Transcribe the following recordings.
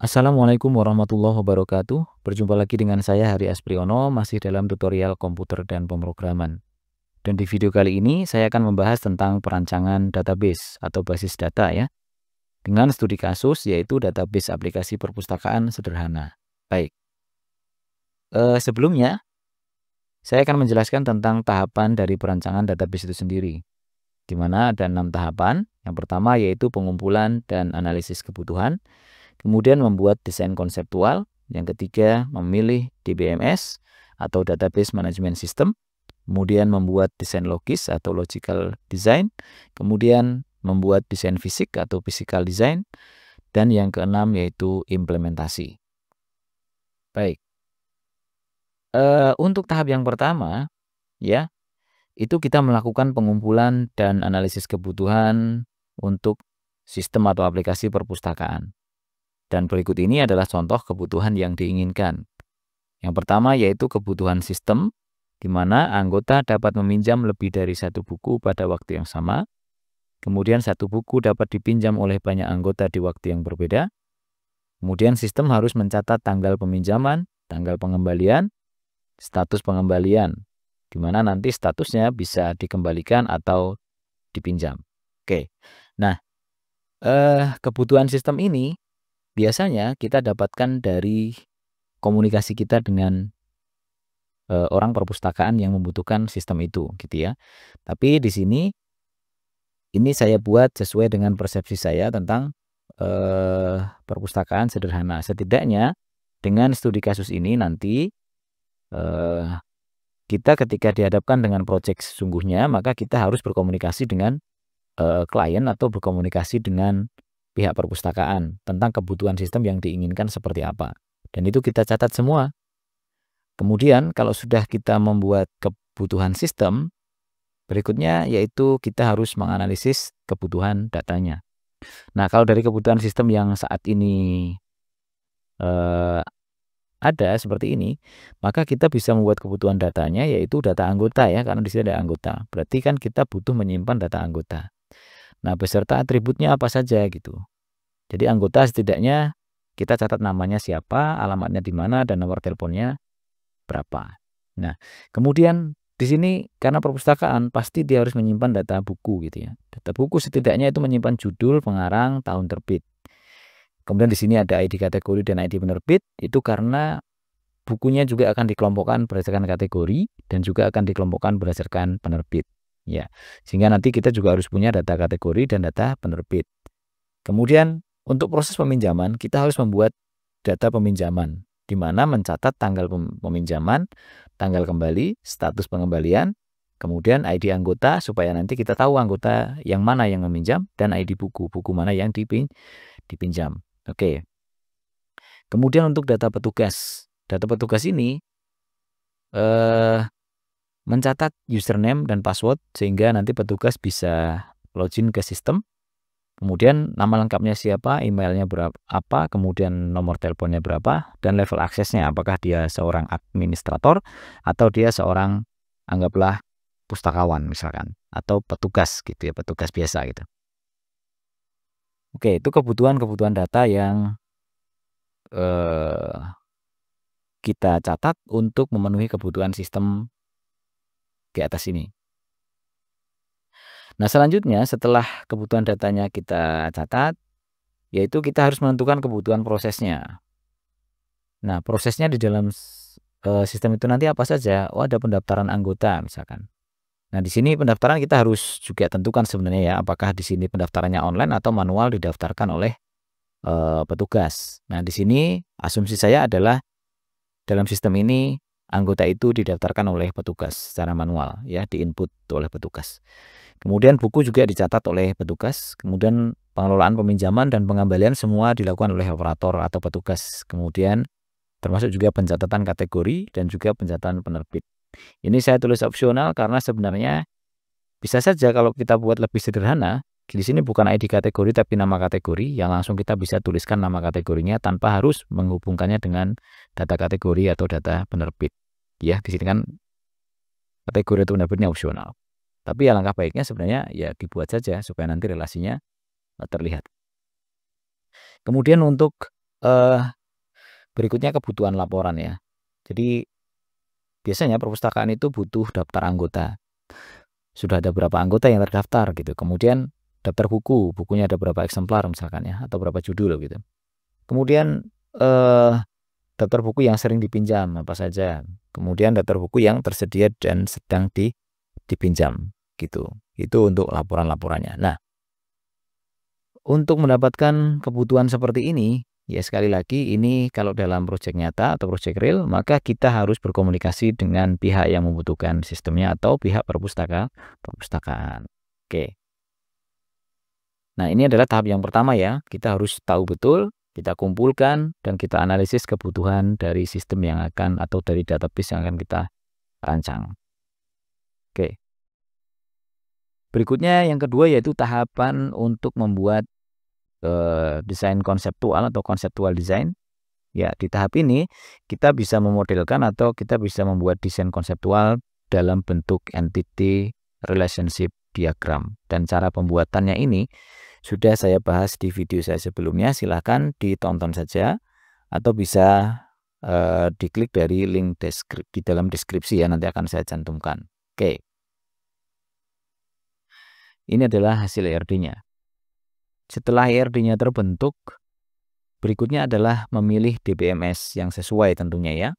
Assalamualaikum warahmatullahi wabarakatuh. Berjumpa lagi dengan saya Hari Aspriono, masih dalam tutorial komputer dan pemrograman. Dan di video kali ini saya akan membahas tentang perancangan database atau basis data ya, dengan studi kasus yaitu database aplikasi perpustakaan sederhana. Baik, sebelumnya saya akan menjelaskan tentang tahapan dari perancangan database itu sendiri, di mana ada 6 tahapan. Yang pertama yaitu pengumpulan dan analisis kebutuhan. Kemudian membuat desain konseptual. Yang ketiga, memilih DBMS atau Database Management System. Kemudian membuat desain logis atau Logical Design. Kemudian membuat desain fisik atau Physical Design. Dan yang keenam yaitu implementasi. Baik. Untuk tahap yang pertama, ya, itu kita melakukan pengumpulan dan analisis kebutuhan untuk sistem atau aplikasi perpustakaan. Dan berikut ini adalah contoh kebutuhan yang diinginkan. Yang pertama yaitu kebutuhan sistem, di mana anggota dapat meminjam lebih dari satu buku pada waktu yang sama. Kemudian satu buku dapat dipinjam oleh banyak anggota di waktu yang berbeda. Kemudian sistem harus mencatat tanggal peminjaman, tanggal pengembalian, status pengembalian, di mana nanti statusnya bisa dikembalikan atau dipinjam. Oke, nah kebutuhan sistem ini biasanya kita dapatkan dari komunikasi kita dengan orang perpustakaan yang membutuhkan sistem itu, gitu ya. Tapi di sini ini saya buat sesuai dengan persepsi saya tentang perpustakaan sederhana. Setidaknya dengan studi kasus ini nanti kita ketika dihadapkan dengan proyek sesungguhnya, maka kita harus berkomunikasi dengan klien atau berkomunikasi dengan pihak perpustakaan tentang kebutuhan sistem yang diinginkan seperti apa. Dan itu kita catat semua. Kemudian kalau sudah kita membuat kebutuhan sistem, berikutnya yaitu kita harus menganalisis kebutuhan datanya. Nah, kalau dari kebutuhan sistem yang saat ini ada seperti ini, maka kita bisa membuat kebutuhan datanya yaitu data anggota ya, karena di sini ada anggota. Berarti kan kita butuh menyimpan data anggota. Nah, beserta atributnya apa saja gitu. Jadi anggota setidaknya kita catat namanya siapa, alamatnya di mana, dan nomor teleponnya berapa. Nah, kemudian di sini karena perpustakaan pasti dia harus menyimpan data buku gitu ya. Data buku setidaknya itu menyimpan judul, pengarang, tahun terbit. Kemudian di sini ada ID kategori dan ID penerbit, itu karena bukunya juga akan dikelompokkan berdasarkan kategori dan juga akan dikelompokkan berdasarkan penerbit. Ya, sehingga nanti kita juga harus punya data kategori dan data penerbit. Kemudian untuk proses peminjaman kita harus membuat data peminjaman, di mana mencatat tanggal peminjaman, tanggal kembali, status pengembalian, kemudian ID anggota supaya nanti kita tahu anggota yang mana yang meminjam dan ID buku mana yang dipinjam. Oke. Kemudian untuk data petugas ini mencatat username dan password sehingga nanti petugas bisa login ke sistem. Kemudian nama lengkapnya siapa, emailnya berapa, kemudian nomor teleponnya berapa, dan level aksesnya apakah dia seorang administrator atau dia seorang anggaplah pustakawan misalkan, atau petugas gitu ya, petugas biasa gitu. Oke, itu kebutuhan data yang kita catat untuk memenuhi kebutuhan sistem di atas ini. Nah, selanjutnya setelah kebutuhan datanya kita catat, yaitu kita harus menentukan kebutuhan prosesnya. Nah, prosesnya di dalam sistem itu nanti apa saja? Oh, ada pendaftaran anggota misalkan. Nah, di sini pendaftaran kita harus juga tentukan sebenarnya ya, apakah di sini pendaftarannya online atau manual didaftarkan oleh petugas. Nah, di sini asumsi saya adalah dalam sistem ini anggota itu didaftarkan oleh petugas secara manual ya, diinput oleh petugas. Kemudian buku juga dicatat oleh petugas. Kemudian pengelolaan peminjaman dan pengembalian semua dilakukan oleh operator atau petugas. Kemudian termasuk juga pencatatan kategori dan juga pencatatan penerbit. Ini saya tulis opsional karena sebenarnya bisa saja kalau kita buat lebih sederhana, di sini bukan ID kategori tapi nama kategori yang langsung kita bisa tuliskan nama kategorinya tanpa harus menghubungkannya dengan data kategori atau data penerbit. Ya, di sini kan kategori atau penerbitnya opsional. Tapi alangkah baiknya sebenarnya ya dibuat saja supaya nanti relasinya terlihat. Kemudian untuk Berikutnya kebutuhan laporan ya. Jadi biasanya perpustakaan itu butuh daftar anggota. Sudah ada berapa anggota yang terdaftar gitu. Kemudian daftar buku, bukunya ada berapa eksemplar misalkan ya, atau berapa judul gitu. Kemudian daftar buku yang sering dipinjam apa saja. Kemudian daftar buku yang tersedia dan sedang dipinjam gitu. Itu untuk laporan-laporannya. Nah, untuk mendapatkan kebutuhan seperti ini, ya sekali lagi ini kalau dalam proyek nyata atau proyek real, maka kita harus berkomunikasi dengan pihak yang membutuhkan sistemnya atau pihak perpustakaan. Oke. Nah, ini adalah tahap yang pertama ya. Kita harus tahu betul, kita kumpulkan, dan kita analisis kebutuhan dari sistem yang akan atau dari database yang akan kita rancang. Oke. Berikutnya yang kedua yaitu tahapan untuk membuat desain konseptual atau konseptual design. Ya, di tahap ini kita bisa memodelkan atau kita bisa membuat desain konseptual dalam bentuk entity relationship diagram. Dan cara pembuatannya ini sudah saya bahas di video saya sebelumnya. Silahkan ditonton saja atau bisa diklik dari link di dalam deskripsi ya, nanti akan saya cantumkan. Oke. Ini adalah hasil ERD-nya. Setelah ERD-nya terbentuk, berikutnya adalah memilih DBMS yang sesuai tentunya ya.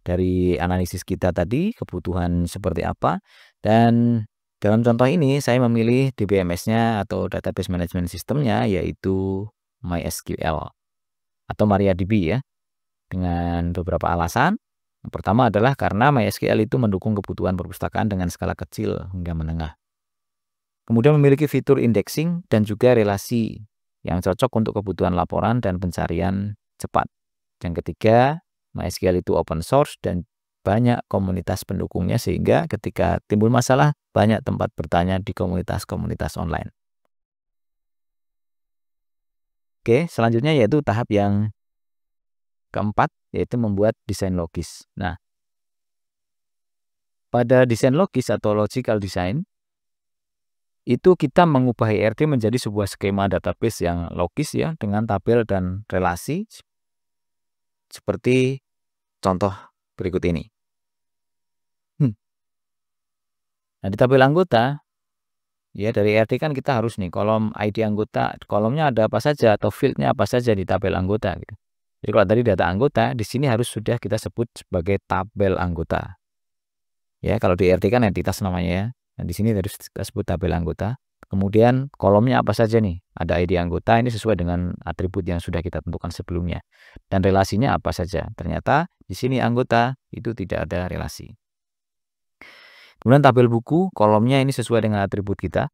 Dari analisis kita tadi, kebutuhan seperti apa. Dan dalam contoh ini, saya memilih DBMS-nya atau Database Management System-nya, yaitu MySQL atau MariaDB ya. Dengan beberapa alasan. Yang pertama adalah karena MySQL itu mendukung kebutuhan perpustakaan dengan skala kecil hingga menengah. Kemudian memiliki fitur indexing dan juga relasi yang cocok untuk kebutuhan laporan dan pencarian cepat. Yang ketiga, MySQL itu open source dan banyak komunitas pendukungnya sehingga ketika timbul masalah banyak tempat bertanya di komunitas-komunitas online. Oke, selanjutnya yaitu tahap yang keempat yaitu membuat desain logis. Nah, pada desain logis atau logical design itu kita mengubah ERD menjadi sebuah skema database yang logis ya dengan tabel dan relasi seperti contoh berikut ini. Nah, di tabel anggota ya dari ERD kan kita harus nih kolom ID anggota, kolomnya ada apa saja atau fieldnya apa saja di tabel anggota gitu. Jadi kalau tadi data anggota, di sini harus sudah kita sebut sebagai tabel anggota. Ya, kalau di ERD kan entitas namanya ya. Nah, di sini harus kita sebut tabel anggota. Kemudian kolomnya apa saja nih? Ada ID anggota, ini sesuai dengan atribut yang sudah kita tentukan sebelumnya. Dan relasinya apa saja? Ternyata di sini anggota itu tidak ada relasi. Kemudian tabel buku, kolomnya ini sesuai dengan atribut kita.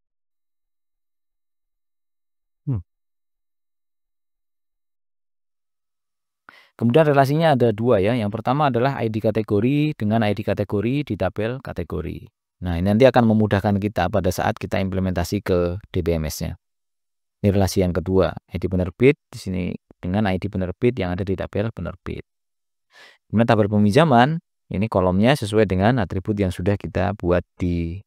Kemudian relasinya ada dua ya. Yang pertama adalah ID kategori dengan ID kategori di tabel kategori. Nah, ini nanti akan memudahkan kita pada saat kita implementasi ke DBMS-nya. Ini relasi yang kedua, ID penerbit di sini dengan ID penerbit yang ada di tabel penerbit. Kemudian tabel peminjaman, ini kolomnya sesuai dengan atribut yang sudah kita buat di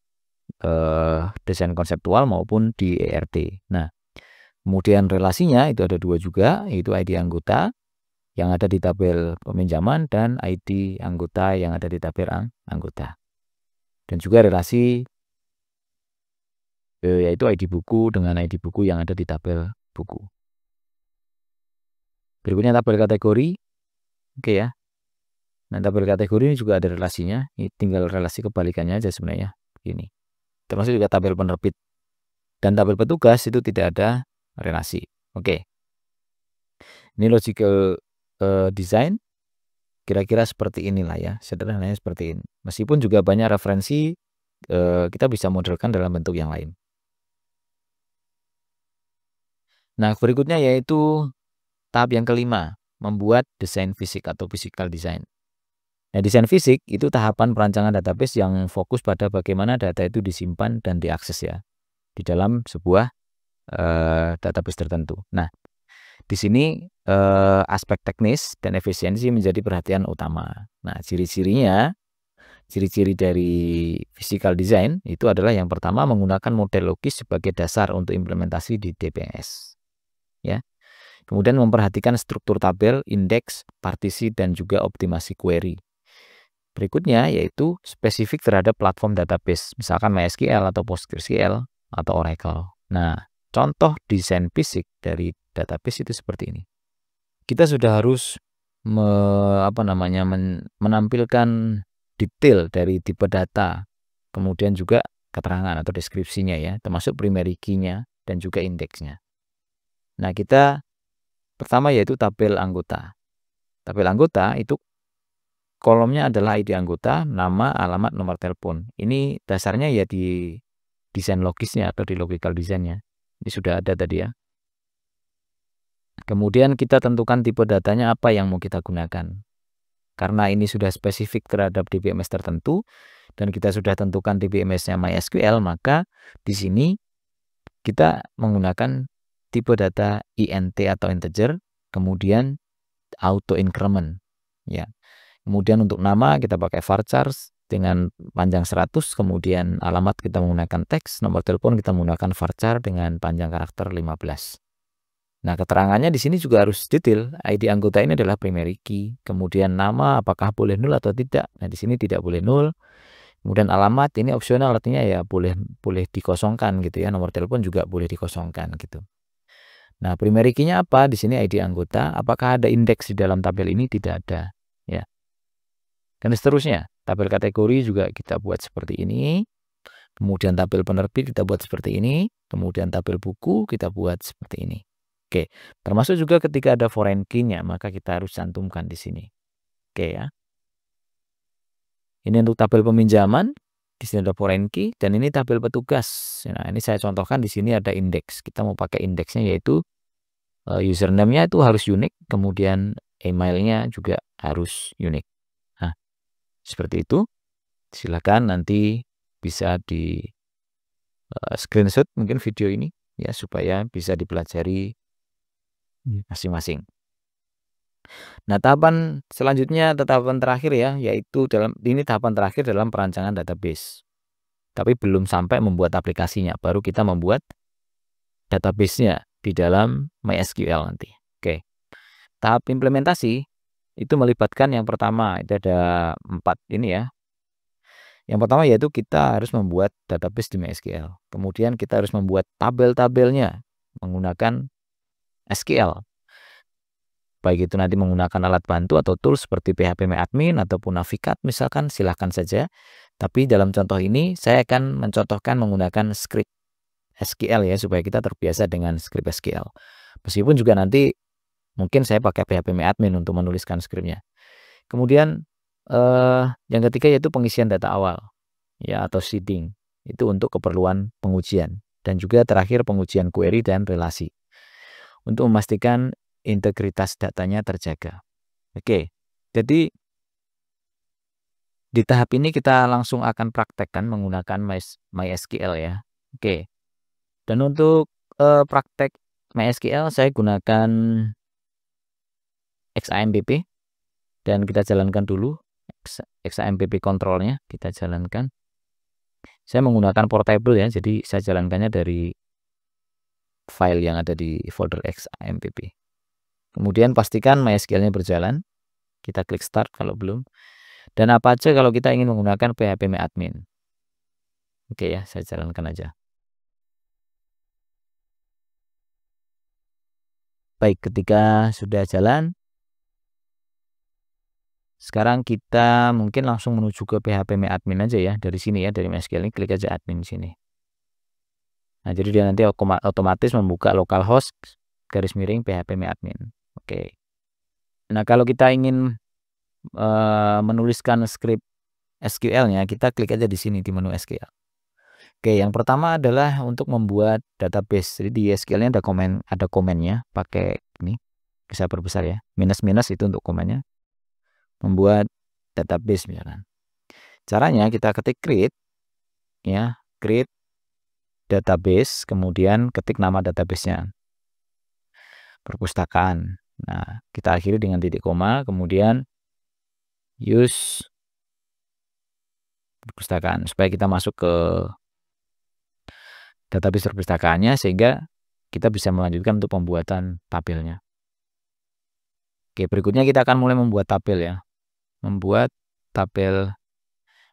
desain konseptual maupun di ERD. Nah, kemudian relasinya itu ada dua juga, yaitu ID anggota yang ada di tabel peminjaman dan ID anggota yang ada di tabel anggota. Dan juga relasi yaitu ID buku dengan ID buku yang ada di tabel buku. Berikutnya tabel kategori. Oke ya. Nah, tabel kategori ini juga ada relasinya. Ini tinggal relasi kebalikannya aja sebenarnya. Ini. Termasuk juga tabel penerbit. Dan tabel petugas itu tidak ada relasi. Oke. Ini logical design. Kira-kira seperti inilah ya. Sederhananya seperti ini. Meskipun juga banyak referensi, kita bisa modelkan dalam bentuk yang lain. Nah, berikutnya yaitu tahap yang kelima, membuat desain fisik atau physical design. Nah, desain fisik itu tahapan perancangan database yang fokus pada bagaimana data itu disimpan dan diakses ya di dalam sebuah database tertentu. Nah, di sini aspek teknis dan efisiensi menjadi perhatian utama. Nah, ciri-ciri dari physical design itu adalah yang pertama menggunakan model logis sebagai dasar untuk implementasi di DBMS. Ya. Kemudian memperhatikan struktur tabel, indeks, partisi, dan juga optimasi query. Berikutnya yaitu spesifik terhadap platform database, misalkan MySQL atau PostgreSQL atau Oracle. Nah, contoh desain fisik dari database itu seperti ini. Kita sudah harus menampilkan detail dari tipe data, kemudian juga keterangan atau deskripsinya ya, termasuk primary key-nya dan juga indeksnya. Nah, kita pertama yaitu tabel anggota. Tabel anggota itu kolomnya adalah ID anggota, nama, alamat, nomor telepon. Ini dasarnya ya di desain logisnya atau di logical design-nya. Ini sudah ada tadi ya. Kemudian kita tentukan tipe datanya apa yang mau kita gunakan. Karena ini sudah spesifik terhadap DBMS tertentu dan kita sudah tentukan DBMS-nya MySQL, maka di sini kita menggunakan tipe data INT atau integer, kemudian auto increment ya. Kemudian untuk nama kita pakai varchar dengan panjang 100, kemudian alamat kita menggunakan teks, nomor telepon kita menggunakan varchar dengan panjang karakter 15. Nah, keterangannya di sini juga harus detail. ID anggota ini adalah primary key. Kemudian nama apakah boleh nol atau tidak. Nah, di sini tidak boleh nol. Kemudian alamat ini opsional, artinya ya boleh dikosongkan gitu ya. Nomor telepon juga boleh dikosongkan gitu. Nah, primary key-nya apa? Di sini ID anggota. Apakah ada indeks di dalam tabel ini? Tidak ada, ya. Dan seterusnya. Tabel kategori juga kita buat seperti ini. Kemudian tabel penerbit kita buat seperti ini. Kemudian tabel buku kita buat seperti ini. Oke, termasuk juga ketika ada foreign key-nya, maka kita harus cantumkan di sini. Oke ya. Ini untuk tabel peminjaman, di sini ada foreign key, dan ini tabel petugas. Nah, ini saya contohkan di sini ada indeks. Kita mau pakai indeksnya yaitu username-nya itu harus unik, kemudian emailnya juga harus unik. Nah, seperti itu. Silakan nanti bisa di screenshot mungkin video ini ya supaya bisa dipelajari masing-masing. Nah, tahapan selanjutnya, tahapan terakhir ya, yaitu ini tahapan terakhir dalam perancangan database. Tapi belum sampai membuat aplikasinya, baru kita membuat database-nya di dalam MySQL nanti. Oke. Tahap implementasi itu melibatkan yang pertama, itu ada 4 ini ya. Yang pertama yaitu kita harus membuat database di MySQL. Kemudian kita harus membuat tabel-tabelnya menggunakan SQL. Baik itu nanti menggunakan alat bantu atau tools seperti phpMyAdmin ataupun Navigat misalkan, silahkan saja. Tapi dalam contoh ini saya akan mencontohkan menggunakan script SQL ya, supaya kita terbiasa dengan script SQL. Meskipun juga nanti mungkin saya pakai phpMyAdmin untuk menuliskan skripnya. Kemudian yang ketiga yaitu pengisian data awal ya, atau seeding. Itu untuk keperluan pengujian. Dan juga terakhir pengujian query dan relasi. Untuk memastikan integritas datanya terjaga. Oke, jadi di tahap ini kita langsung akan praktekkan menggunakan MySQL ya. Oke, dan untuk praktek MySQL saya gunakan XAMPP dan kita jalankan dulu XAMPP kontrolnya, kita jalankan. Saya menggunakan portable ya, jadi saya jalankannya dari file yang ada di folder XAMPP. Kemudian pastikan MySQL-nya berjalan. Kita klik start kalau belum. Dan apa aja kalau kita ingin menggunakan phpMyAdmin. Oke ya, saya jalankan aja. Baik, ketika sudah jalan, sekarang kita mungkin langsung menuju ke phpMyAdmin aja ya. Dari sini ya, dari MySQL ini klik aja admin sini. Nah, jadi dia nanti otomatis membuka localhost /phpMyAdmin. Oke. Nah, kalau kita ingin menuliskan script SQL-nya, kita klik aja di sini di menu SQL. Oke, yang pertama adalah untuk membuat database. Jadi di SQL-nya ada komennya, pakai ini bisa perbesar ya. Minus itu untuk komennya. Membuat database misalkan. Caranya kita ketik create ya, create database, kemudian ketik nama database-nya. Perpustakaan. Nah, kita akhiri dengan titik koma, kemudian use perpustakaan supaya kita masuk ke database perpustakaannya sehingga kita bisa melanjutkan untuk pembuatan tabelnya. Oke, berikutnya kita akan mulai membuat tabel ya. Membuat tabel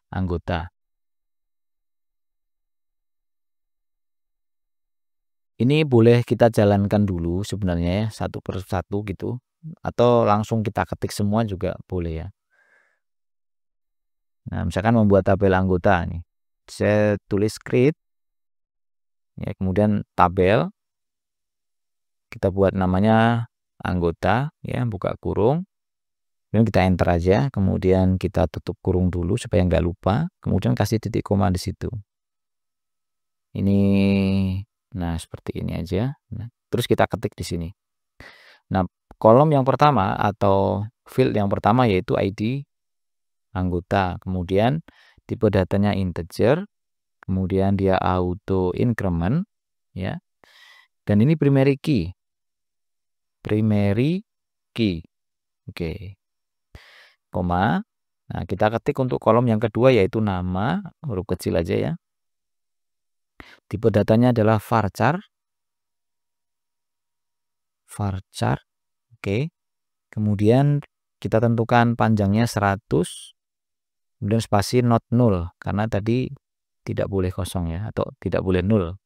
anggota. Ini boleh kita jalankan dulu sebenarnya ya, satu per satu gitu. Atau langsung kita ketik semua juga boleh ya. Nah, misalkan membuat tabel anggota nih. Saya tulis create. Ya, kemudian tabel. Kita buat namanya anggota ya, buka kurung. Kemudian kita enter aja, kemudian kita tutup kurung dulu supaya nggak lupa, kemudian kasih titik koma di situ. Ini, nah seperti ini aja. Nah, terus kita ketik di sini. Nah, kolom yang pertama atau field yang pertama yaitu ID anggota. Kemudian tipe datanya integer, kemudian dia auto increment, ya. Dan ini primary key. Primary key. Oke. Koma. Nah, kita ketik untuk kolom yang kedua yaitu nama, huruf kecil aja ya. Tipe datanya adalah varchar. Varchar. Oke. Kemudian kita tentukan panjangnya 100. Kemudian spasi not null karena tadi tidak boleh kosong ya, atau tidak boleh null.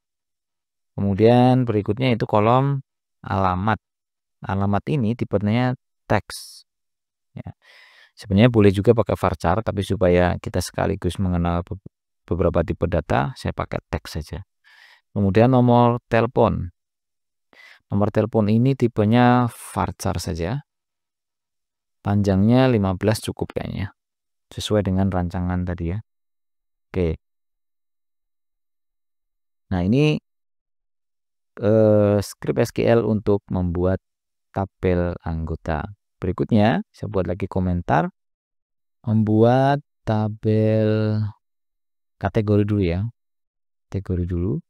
Kemudian berikutnya itu kolom alamat. Alamat ini tipenya teks. Ya. Sebenarnya boleh juga pakai varchar, tapi supaya kita sekaligus mengenal beberapa tipe data, saya pakai teks saja. Kemudian nomor telepon. Nomor telepon ini tipenya varchar saja. Panjangnya 15 cukup kayaknya. Sesuai dengan rancangan tadi ya. Oke. Nah, ini script SQL untuk membuat tabel anggota. Berikutnya, saya buat lagi komentar. Membuat tabel kategori dulu ya. Kategori dulu.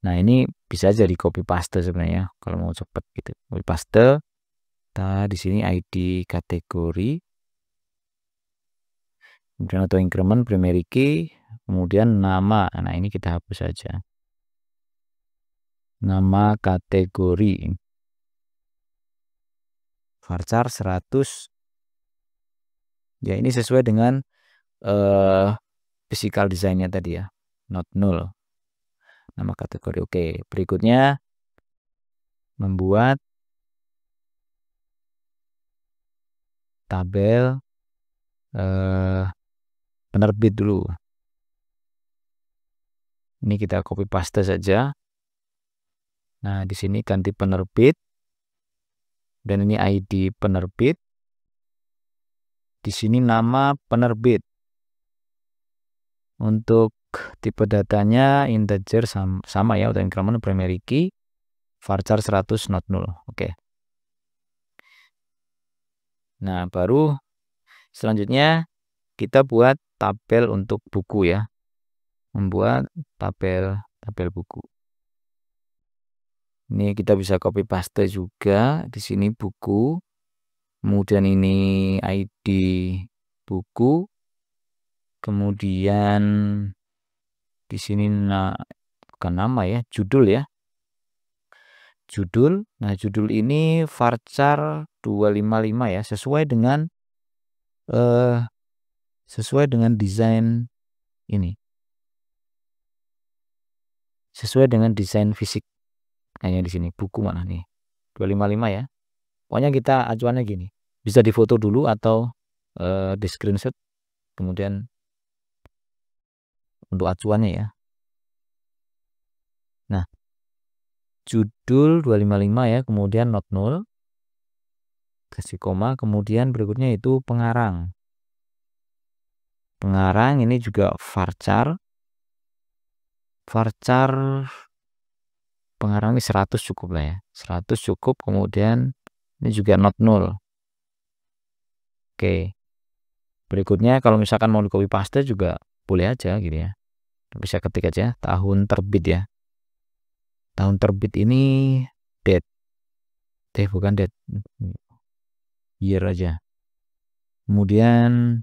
Nah, ini bisa jadi copy paste sebenarnya kalau mau cepet gitu. Copy paste. Kita di sini ID kategori. Kemudian auto increment primary key, kemudian nama. Nah, ini kita hapus saja. Nama kategori. Varchar 100. Ya, ini sesuai dengan physical design-nya tadi ya. Not null. Nama kategori. Oke, berikutnya membuat tabel penerbit dulu. Ini kita copy paste saja. Nah, di sini ganti penerbit. Dan ini ID penerbit. Di sini nama penerbit. Untuk tipe datanya integer sama ya, auto increment primary key. Varchar 100 not null. Oke. Nah, baru selanjutnya kita buat tabel untuk buku ya. Membuat tabel buku. Ini kita bisa copy paste juga. Di sini buku. Kemudian ini ID buku. Kemudian di sini bukan nama ya, judul ya. Judul. Nah, judul ini varchar 255 ya, sesuai dengan desain ini. Sesuai dengan desain fisik. Hanya di sini buku mana nih? 255 ya. Pokoknya kita acuannya gini. Bisa difoto dulu atau di screenshot kemudian untuk acuannya ya. Nah, judul 255 ya, kemudian not null. Kasih koma, kemudian berikutnya itu pengarang. Pengarang ini juga varchar. Varchar pengarang ini 100 cukup lah ya. 100 cukup, kemudian ini juga not null. Oke. Berikutnya kalau misalkan mau di copy paste juga boleh aja gitu ya. Bisa ketik aja tahun terbit ya. Tahun terbit ini date. Bukan date. Year aja. Kemudian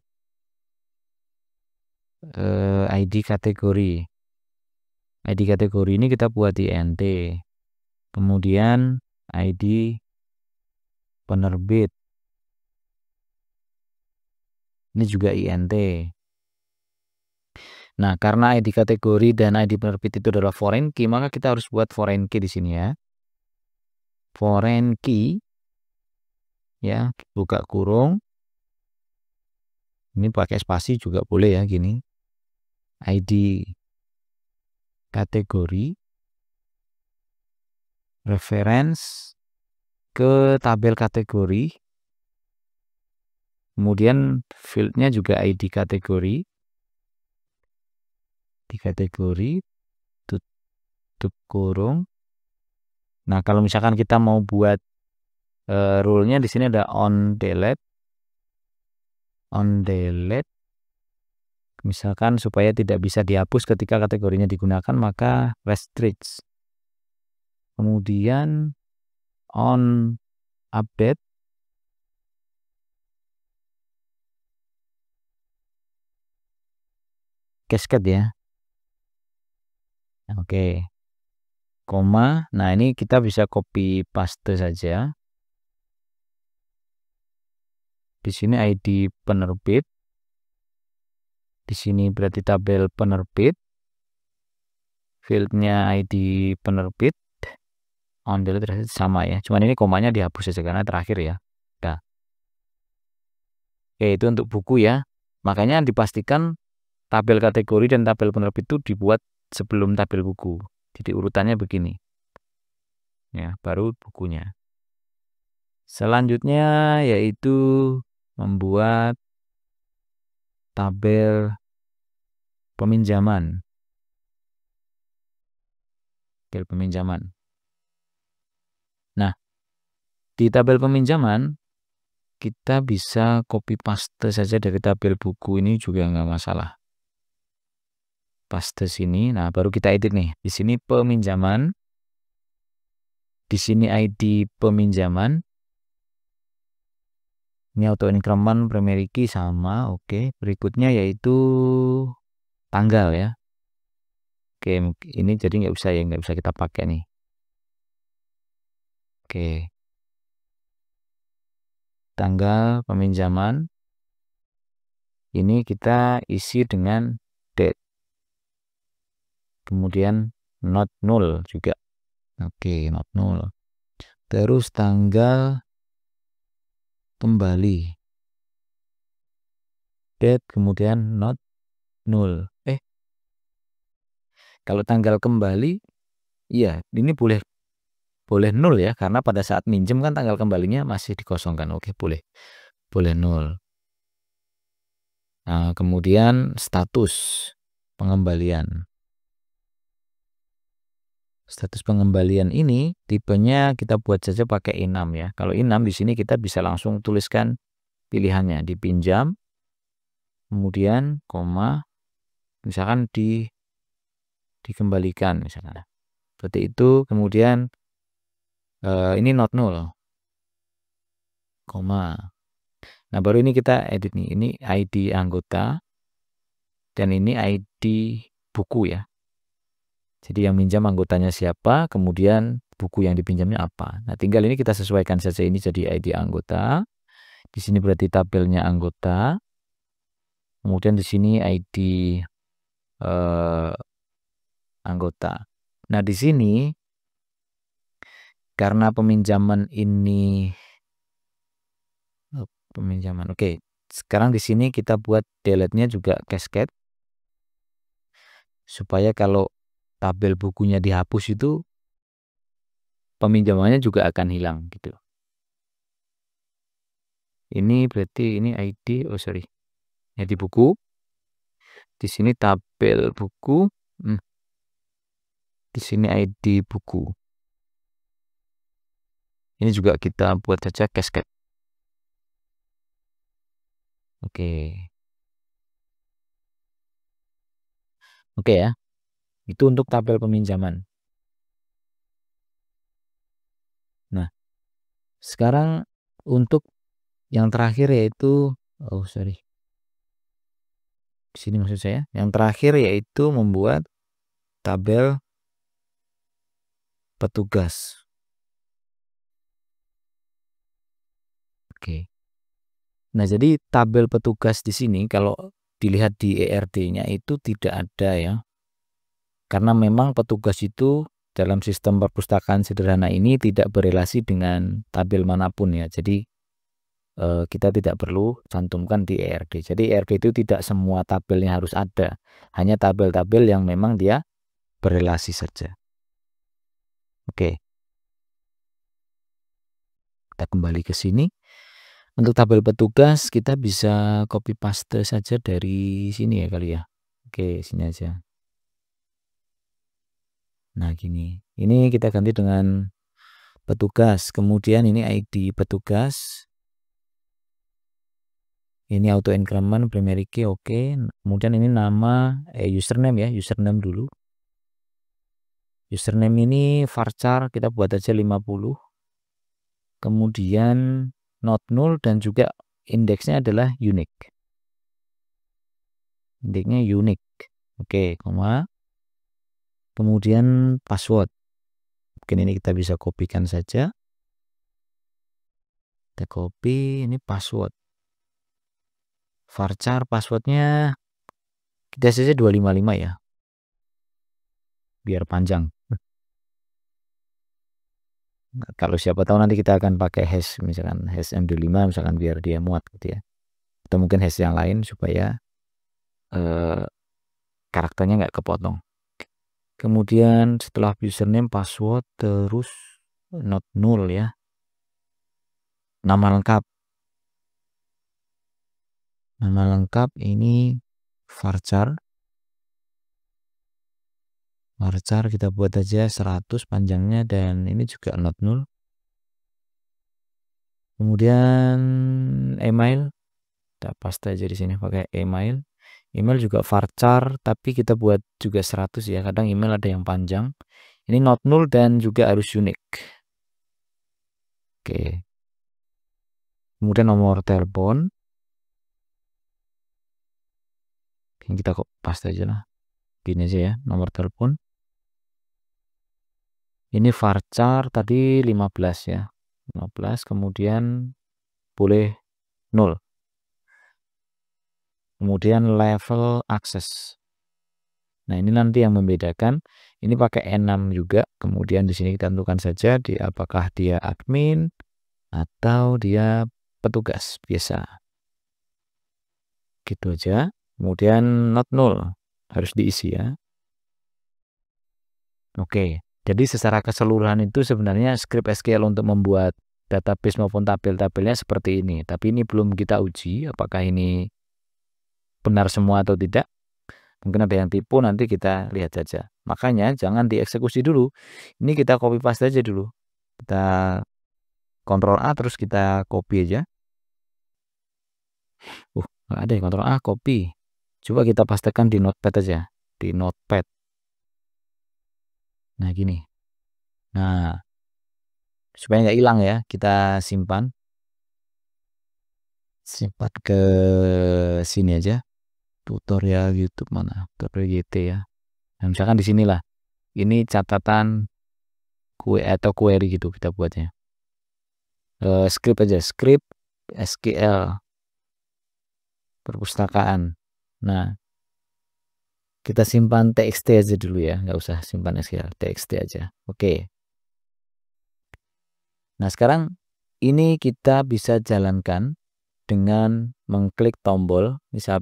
ID kategori. ID kategori ini kita buat di int. Kemudian ID penerbit. Ini juga INT. Nah, karena ID kategori dan ID penerbit itu adalah foreign key, maka kita harus buat foreign key di sini ya. Foreign key, ya, buka kurung. Ini pakai spasi juga boleh ya, gini. ID kategori, reference ke tabel kategori, kemudian fieldnya juga ID kategori, di kategori, tutup kurung. Nah, kalau misalkan kita mau buat rule-nya di sini ada on delete, misalkan supaya tidak bisa dihapus ketika kategorinya digunakan, maka restrict. Kemudian on update, cascade ya. Oke. Koma. Nah, ini kita bisa copy paste saja. Di sini ID penerbit. Di sini berarti tabel penerbit. Fieldnya ID penerbit. On delete sama ya. Cuman ini komanya dihapus saja karena terakhir ya. Nah. Oke, itu untuk buku ya. Makanya dipastikan tabel kategori dan tabel penerbit itu dibuat sebelum tabel buku. Jadi urutannya begini. Ya, baru bukunya. Selanjutnya yaitu membuat tabel peminjaman. Tabel peminjaman. Nah, di tabel peminjaman kita bisa copy paste saja dari tabel buku, ini juga nggak masalah. Paste sini. Nah, baru kita edit nih. Di sini peminjaman. Di sini ID peminjaman. Ini auto increment primary key sama. Oke. Berikutnya yaitu tanggal ya. Oke, ini jadi nggak bisa kita pakai nih. Oke. Tanggal peminjaman. Ini kita isi dengan date. Kemudian not null juga. Oke, not null. Terus tanggal kembali. Date kemudian not null. Kalau tanggal kembali, iya, ini boleh nol ya, karena pada saat minjem kan tanggal kembalinya masih dikosongkan. Oke, boleh nol. Nah, kemudian status pengembalian. Status pengembalian ini tipenya kita buat saja pakai I6 ya. Kalau I6 di sini kita bisa langsung tuliskan pilihannya, dipinjam, kemudian koma, misalkan dikembalikan misalkan. Seperti itu, kemudian ini not null, koma. Nah, baru ini kita edit nih. Ini ID anggota dan ini ID buku ya. Jadi yang minjam anggotanya siapa, kemudian buku yang dipinjamnya apa. Nah, tinggal ini kita sesuaikan saja, ini jadi ID anggota. Di sini berarti tabelnya anggota. Kemudian di sini ID anggota. Nah, di sini karena peminjaman ini peminjaman. Oke. Sekarang di sini kita buat delete-nya juga cascade supaya kalau tabel bukunya dihapus itu peminjamannya juga akan hilang gitu. Ini berarti ini ID, ID buku. Di sini tabel buku. Di sini ID buku. Ini juga kita buat saja cascade. Oke. Oke ya. Itu untuk tabel peminjaman. Nah, sekarang untuk yang terakhir yaitu di sini maksud saya. Yang terakhir yaitu membuat tabel petugas. Oke. Nah, jadi tabel petugas di sini kalau dilihat di ERD-nya itu tidak ada ya. Karena memang petugas itu dalam sistem perpustakaan sederhana ini tidak berelasi dengan tabel manapun ya. Jadi kita tidak perlu cantumkan di ERD. Jadi ERD itu tidak semua tabelnya harus ada. Hanya tabel-tabel yang memang dia berelasi saja. Oke. Kita kembali ke sini. Untuk tabel petugas kita bisa copy paste saja dari sini ya kali ya. Oke, sini aja. Nah, gini. Ini kita ganti dengan petugas. Kemudian ini ID petugas. Ini auto increment primary key oke. Kemudian ini nama username ya, username dulu. Username ini varchar kita buat aja 50. Kemudian not null dan juga indeksnya adalah unique. Indeksnya unique. Oke, koma. Kemudian password. Mungkin ini kita bisa kopikan saja. Kita copy ini password. Varchar passwordnya kita saja 255 ya. Biar panjang. Kalau siapa tahu nanti kita akan pakai hash misalkan hash MD5 misalkan biar dia muat gitu ya. Atau mungkin hash yang lain supaya karakternya nggak kepotong. Kemudian setelah username password terus not null ya. Nama lengkap. Nama lengkap ini varchar. Varchar kita buat aja 100 panjangnya dan ini juga not null. Kemudian email kita paste aja di sini pakai email. Email juga varchar tapi kita buat juga 100 ya. Kadang email ada yang panjang. Ini not null dan juga harus unique. Oke. Kemudian nomor telepon. Kita kok paste aja lah. Gini aja ya, nomor telepon. Ini varchar tadi 15 ya. 15 kemudian boleh 0. Kemudian level akses. Nah, ini nanti yang membedakan. Ini pakai N6 juga. Kemudian di sini kita tentukan saja di apakah dia admin atau dia petugas biasa. Gitu aja. Kemudian not null harus diisi ya. Oke. Jadi secara keseluruhan itu sebenarnya script SQL untuk membuat database maupun tabel-tabelnya seperti ini. Tapi ini belum kita uji apakah ini benar semua atau tidak. Mungkin ada yang tipu, nanti kita lihat saja. Makanya jangan dieksekusi dulu. Ini kita copy paste aja dulu. Kita Ctrl A terus kita copy aja. Nggak ada ya, Ctrl A copy. Coba kita pastekan di notepad aja. Di notepad. Nah, gini. Nah, supaya nggak hilang ya, kita simpan. Simpan ke sini aja. Tutorial YouTube mana? Tutorial YT ya. Nah, misalkan di sinilah. Ini catatan atau query gitu kita buatnya. Script aja, script SQL perpustakaan. Nah, kita simpan txt aja dulu ya, nggak usah simpan SQL, txt aja. Oke. Nah, sekarang ini kita bisa jalankan dengan mengklik tombol, bisa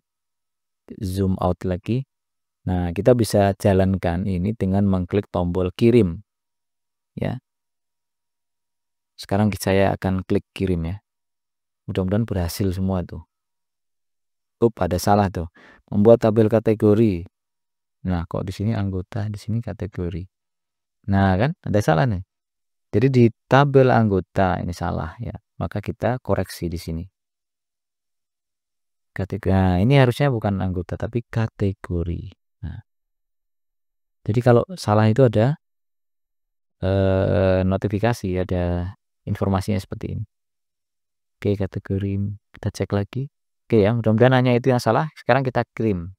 zoom out lagi. Nah, kita bisa jalankan ini dengan mengklik tombol kirim. Ya. Sekarang saya akan klik kirim ya. Mudah-mudahan berhasil semua tuh. Ada salah tuh. Membuat tabel kategori. Nah, kok di sini anggota, di sini kategori. Nah, kan ada salah nih. Jadi di tabel anggota ini salah ya. Maka kita koreksi di sini. Nah, ini harusnya bukan anggota tapi kategori. Nah. Jadi kalau salah itu ada notifikasi, ada informasinya seperti ini. Oke, kategori kita cek lagi. Oke ya, mudah-mudahan hanya itu yang salah. Sekarang kita kirim.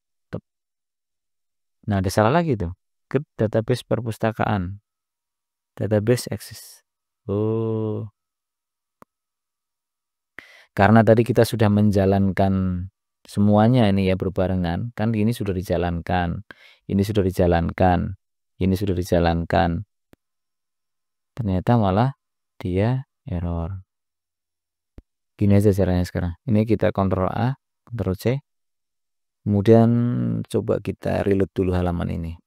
Nah, ada salah lagi tuh. Ke database perpustakaan. Database access. Oh. Karena tadi kita sudah menjalankan semuanya ini ya berbarengan, kan ini sudah dijalankan, ini sudah dijalankan, ini sudah dijalankan. Ternyata malah dia error. Gini aja caranya sekarang. Ini kita Ctrl A, Ctrl C. Kemudian coba kita reload dulu halaman ini.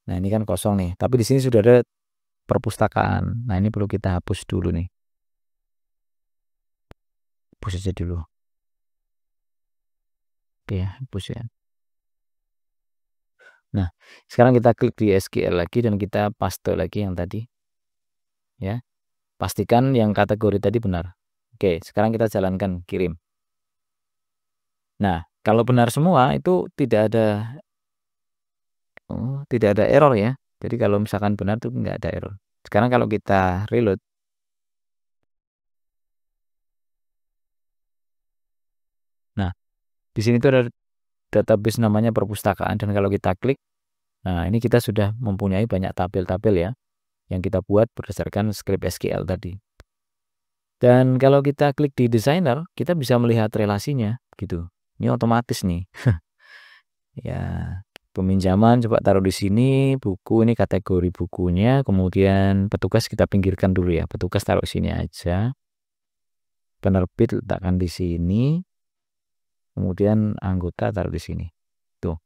Nah, ini kan kosong nih, tapi di sini sudah ada perpustakaan. Nah, ini perlu kita hapus dulu nih. Hapus aja dulu. Oke, hapus ya. Nah, sekarang kita klik di SQL lagi dan kita paste lagi yang tadi. Ya. Pastikan yang kategori tadi benar. Oke, sekarang kita jalankan kirim. Nah, kalau benar semua itu tidak ada error ya. Jadi kalau misalkan benar tuh nggak ada error. Sekarang kalau kita reload, nah di sini tuh ada database namanya perpustakaan, dan kalau kita klik, nah ini kita sudah mempunyai banyak tabel-tabel ya yang kita buat berdasarkan script SQL tadi. Dan kalau kita klik di designer, kita bisa melihat relasinya gitu. Ini otomatis nih. Ya, peminjaman coba taruh di sini, buku ini kategori bukunya, kemudian petugas kita pinggirkan dulu ya. Petugas taruh sini aja. Penerbit letakkan di sini. Kemudian anggota taruh di sini. Tuh.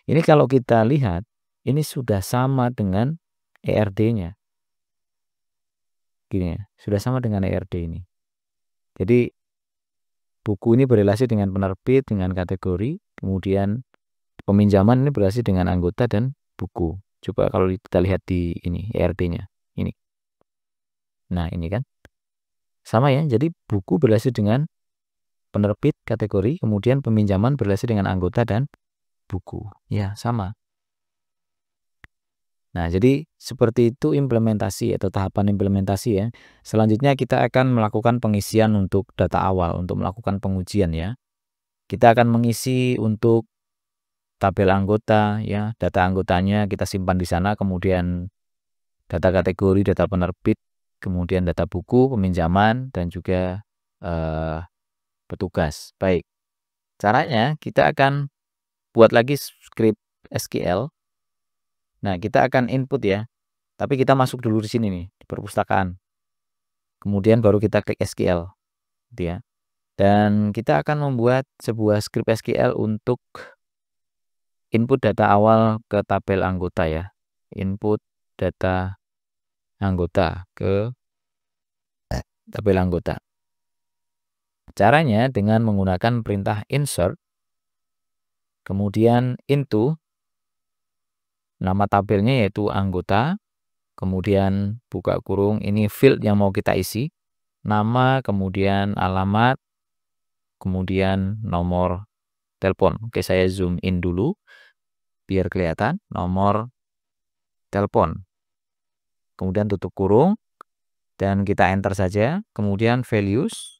Ini kalau kita lihat, ini sudah sama dengan ERD-nya. Gini ya, sudah sama dengan ERD ini. Jadi buku ini berrelasi dengan penerbit, dengan kategori, kemudian peminjaman ini berrelasi dengan anggota dan buku. Coba kalau kita lihat di ini ERD-nya. Ini. Nah, ini kan sama ya. Jadi buku berrelasi dengan penerbit, kategori, kemudian peminjaman berrelasi dengan anggota dan buku. Ya, sama. Nah, jadi seperti itu implementasi atau tahapan implementasi ya. Selanjutnya kita akan melakukan pengisian untuk data awal, untuk melakukan pengujian ya. Kita akan mengisi untuk tabel anggota ya, data anggotanya kita simpan di sana, kemudian data kategori, data penerbit, kemudian data buku, peminjaman, dan juga petugas. Baik, caranya kita akan buat lagi script SQL. Nah, kita akan input ya, tapi kita masuk dulu di sini nih, di perpustakaan. Kemudian baru kita klik SQL, gitu ya. Dan kita akan membuat sebuah script SQL untuk input data awal ke tabel anggota ya. Input data anggota ke tabel anggota. Caranya dengan menggunakan perintah insert, kemudian into, nama tabelnya yaitu anggota, kemudian buka kurung, ini field yang mau kita isi, nama, kemudian alamat, kemudian nomor telepon. Oke, saya zoom in dulu biar kelihatan nomor telepon. Kemudian tutup kurung dan kita enter saja, kemudian values,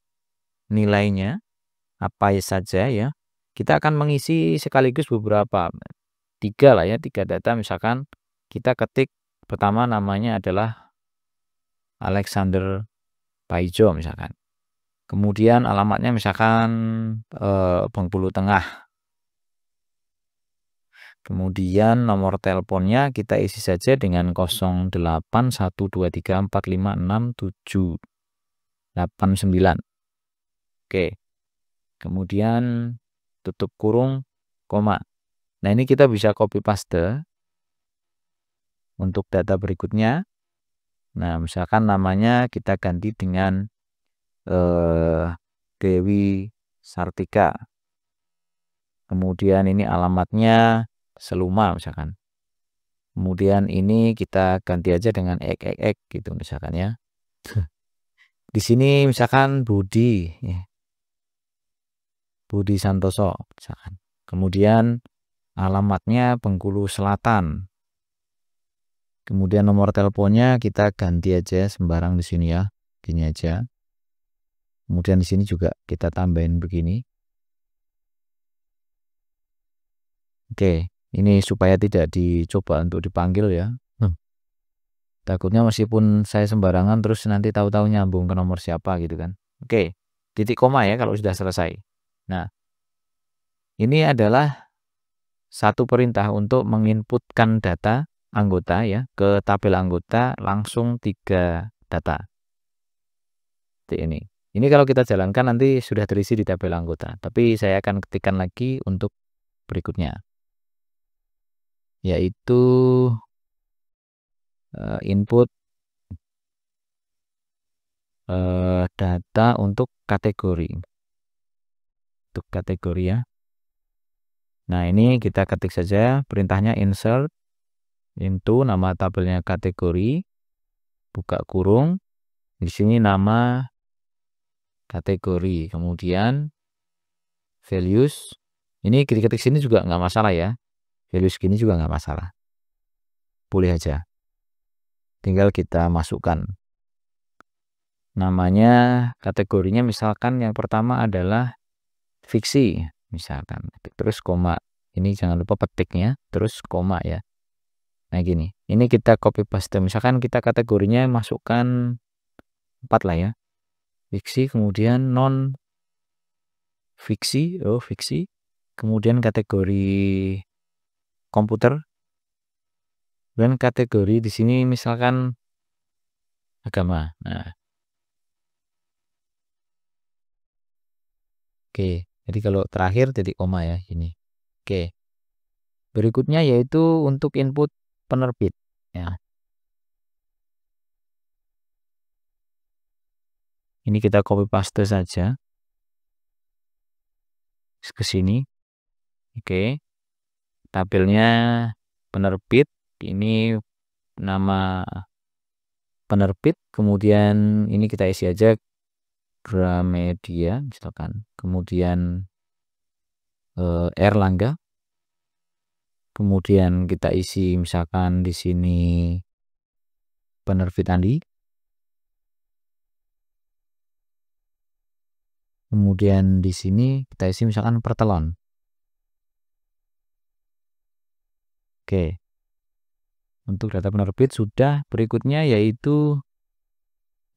nilainya apa saja ya. Kita akan mengisi sekaligus beberapa, 3 lah ya, 3 data. Misalkan kita ketik pertama namanya adalah Alexander Paijo misalkan. Kemudian alamatnya misalkan Bengkulu Tengah. Kemudian nomor teleponnya kita isi saja dengan 081234566789. Oke. Kemudian tutup kurung, koma. Nah, ini kita bisa copy paste untuk data berikutnya. Nah, misalkan namanya kita ganti dengan Dewi Sartika. Kemudian ini alamatnya Seluma misalkan. Kemudian ini kita ganti aja dengan ek gitu misalkan ya. Di sini misalkan Budi ya. Budi Santoso misalkan. Kemudian alamatnya Bengkulu Selatan. Kemudian nomor teleponnya kita ganti aja sembarang di sini ya. Gini aja. Kemudian di sini juga kita tambahin begini. Oke, ini supaya tidak dicoba untuk dipanggil ya. Takutnya meskipun saya sembarangan terus nanti tahu-tahu nyambung ke nomor siapa gitu kan. Oke, titik koma ya kalau sudah selesai. Nah, ini adalah satu perintah untuk menginputkan data anggota ya ke tabel anggota langsung 3 data. Seperti ini. Ini kalau kita jalankan nanti sudah terisi di tabel anggota, tapi saya akan ketikkan lagi untuk berikutnya, yaitu input data untuk kategori. Untuk kategori ya. Nah, ini kita ketik saja perintahnya insert into nama tabelnya kategori, buka kurung, di sini nama kategori, kemudian values. Ini ketik sini juga nggak masalah ya. Values gini juga nggak masalah. Boleh aja. Tinggal kita masukkan. Namanya kategorinya misalkan yang pertama adalah fiksi misalkan. Terus koma. Ini jangan lupa petiknya, terus koma ya. Nah gini, ini kita copy paste. Misalkan kita kategorinya masukkan 4 lah ya. Fiksi, kemudian non fiksi, fiksi. Kemudian kategori komputer. Dan kategori di sini misalkan agama. Nah. Oke, jadi kalau terakhir titik koma ya ini. Oke. Berikutnya yaitu untuk input penerbit ya. Ini kita copy paste saja ke sini. Oke. Tabelnya penerbit, ini nama penerbit, kemudian ini kita isi aja Gramedia misalkan. Kemudian Erlangga. Kemudian kita isi misalkan di sini penerbit Andi. Kemudian di sini kita isi misalkan Pertelon. Oke. Untuk data penerbit sudah. Berikutnya yaitu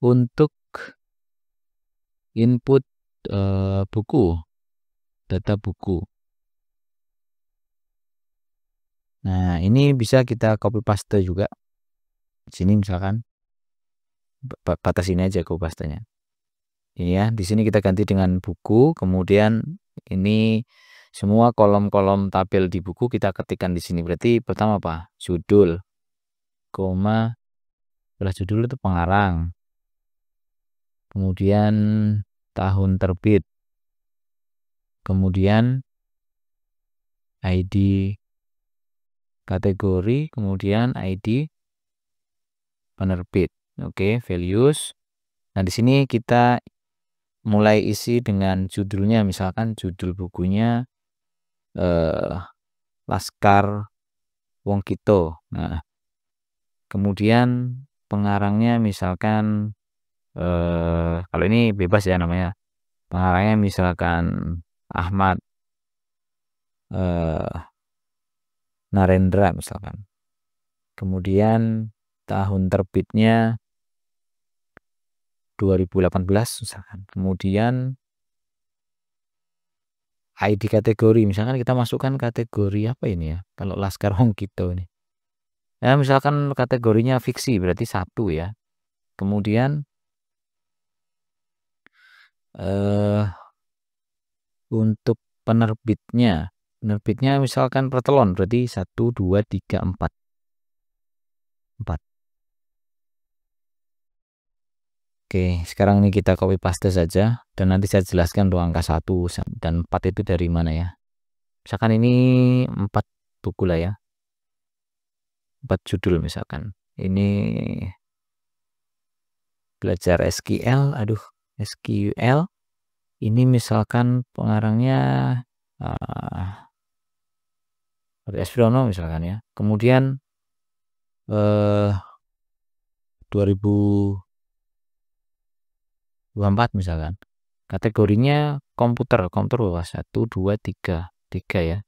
untuk input buku, data buku. Nah, ini bisa kita copy paste juga. Di sini misalkan batas ini aja copy pastenya. Ini ya, di sini kita ganti dengan buku, kemudian ini semua kolom-kolom tabel di buku kita ketikkan di sini. Berarti pertama apa? Judul, koma, setelah judul itu pengarang. Kemudian tahun terbit. Kemudian ID kategori, kemudian ID penerbit. Oke, values. Nah, di sini kita mulai isi dengan judulnya, misalkan judul bukunya Laskar Wong Kito. Nah, kemudian pengarangnya misalkan kalau ini bebas ya namanya. Pengarangnya misalkan Ahmad Narendra misalkan. Kemudian tahun terbitnya 2018 misalkan. Kemudian ID kategori, misalkan kita masukkan kategori apa ini ya? Kalau Laskar Wong Kito ini. Ya, misalkan kategorinya fiksi berarti 1 ya. Kemudian untuk penerbitnya misalkan Pertelon berarti 1 2 3 4. 4. Oke, sekarang ini kita copy paste saja dan nanti saya jelaskan untuk angka 1 dan 4 itu dari mana ya. Misalkan ini 4 buku lah ya. 4 judul misalkan. Ini belajar SQL, SQL. Ini misalkan pengarangnya Esfirano misalkan ya. Kemudian 2024 misalkan. Kategorinya komputer bawah 1 2 3 ya.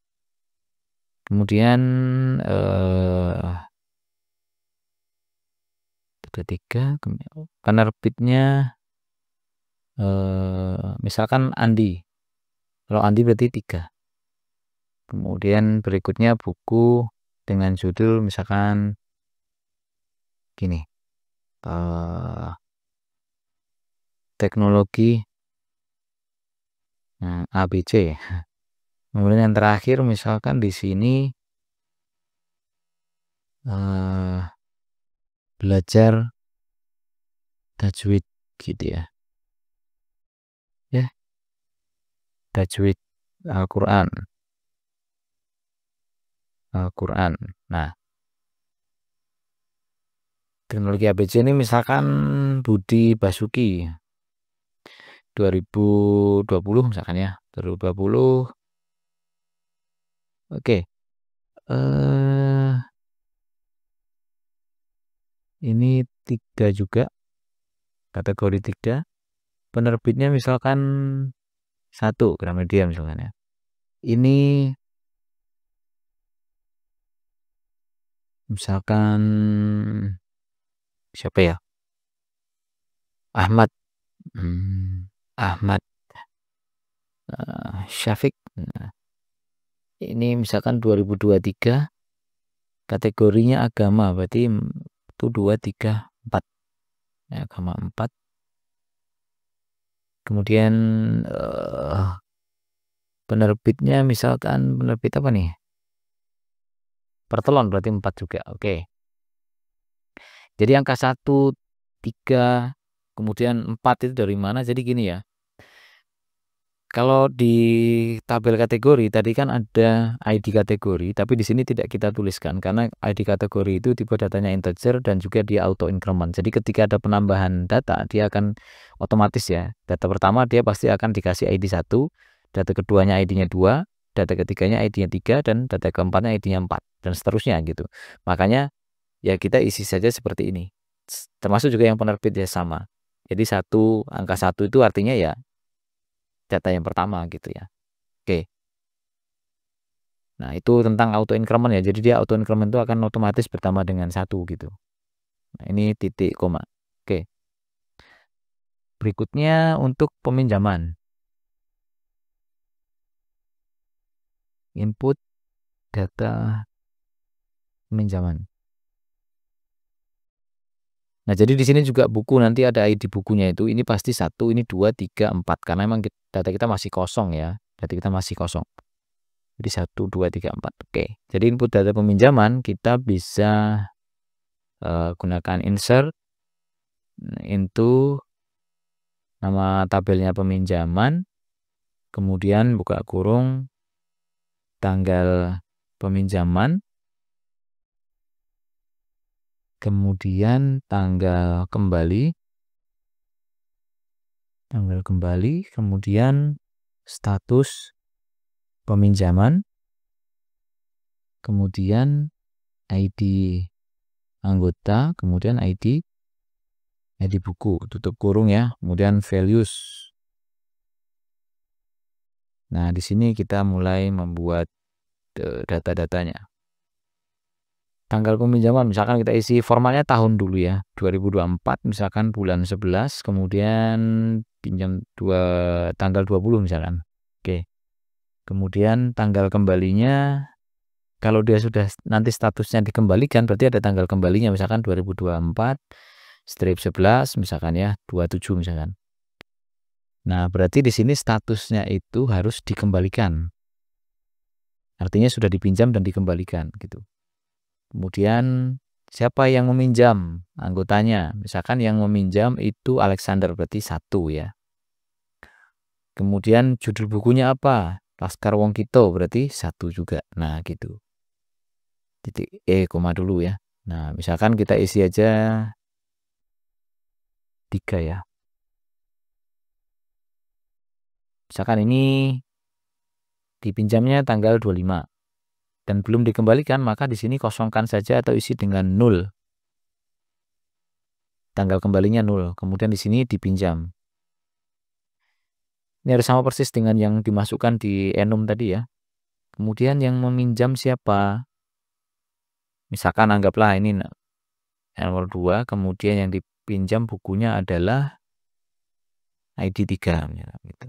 Kemudian 3 penerbitnya misalkan Andi. Kalau Andi berarti 3. Kemudian berikutnya buku dengan judul misalkan gini. Teknologi ABC. Kemudian yang terakhir misalkan di sini belajar tajwid gitu ya. Ya. Tajwid Al-Qur'an. Nah, teknologi ABC ini misalkan Budi Basuki 2020 misalkan ya. 2020. Oke. Ini 3 juga. Kategori 3. Penerbitnya misalkan 1 Gramedia misalkan ya. Ini misalkan siapa ya? Ahmad Syafiq. Ini misalkan 2023, kategorinya agama, berarti itu 2, 3, 4 ya, agama 4. Kemudian penerbitnya misalkan penerbit apa nih? Pertelon berarti 4 juga. Oke. Jadi angka 1, 3, kemudian 4 itu dari mana? Jadi gini ya. Kalau di tabel kategori tadi kan ada ID kategori, tapi di sini tidak kita tuliskan karena ID kategori itu tipe datanya integer dan juga dia auto increment. Jadi ketika ada penambahan data, dia akan otomatis ya. Data pertama dia pasti akan dikasih ID 1, data keduanya ID-nya 2, data ketiganya ID-nya 3, dan data keempatnya ID-nya 4 dan seterusnya gitu. Makanya ya kita isi saja seperti ini. Termasuk juga yang penerbit ya sama. Jadi angka 1 itu artinya ya data yang pertama gitu ya. Oke. Nah, itu tentang auto increment ya. Jadi dia auto increment itu akan otomatis bertambah dengan 1 gitu. Nah, ini titik koma. Oke. Berikutnya untuk peminjaman. Input data peminjaman. Nah, jadi di sini juga buku nanti ada ID bukunya itu. Ini pasti 1, ini 2, 3, 4 karena memang data kita masih kosong ya. Data kita masih kosong. Jadi 1, 2, 3, 4. Oke. Jadi input data peminjaman kita bisa gunakan insert into nama tabelnya peminjaman, kemudian buka kurung tanggal peminjaman, kemudian tanggal kembali, kemudian status peminjaman, kemudian ID anggota, kemudian ID buku, tutup kurung ya, kemudian values. Nah, di sini kita mulai membuat data-datanya. Tanggal peminjaman misalkan kita isi formatnya tahun dulu ya, 2024 misalkan bulan 11, kemudian pinjam tanggal 20 misalkan. Oke. Kemudian tanggal kembalinya kalau dia sudah nanti statusnya dikembalikan berarti ada tanggal kembalinya misalkan 2024 strip 11 misalkan ya, 27 misalkan. Nah, berarti di sini statusnya itu harus dikembalikan. Artinya sudah dipinjam dan dikembalikan gitu. Kemudian siapa yang meminjam anggotanya? Misalkan yang meminjam itu Alexander berarti 1 ya. Kemudian judul bukunya apa? Laskar Wong Kito berarti 1 juga. Nah gitu. Titik koma dulu ya. Nah misalkan kita isi aja 3 ya. Misalkan ini dipinjamnya tanggal 25 dan belum dikembalikan, maka di sini kosongkan saja atau isi dengan 0. Tanggal kembalinya 0. Kemudian di sini dipinjam. Ini harus sama persis dengan yang dimasukkan di enum tadi ya. Kemudian yang meminjam siapa? Misalkan anggaplah ini nomor 2, kemudian yang dipinjam bukunya adalah ID 3 gitu.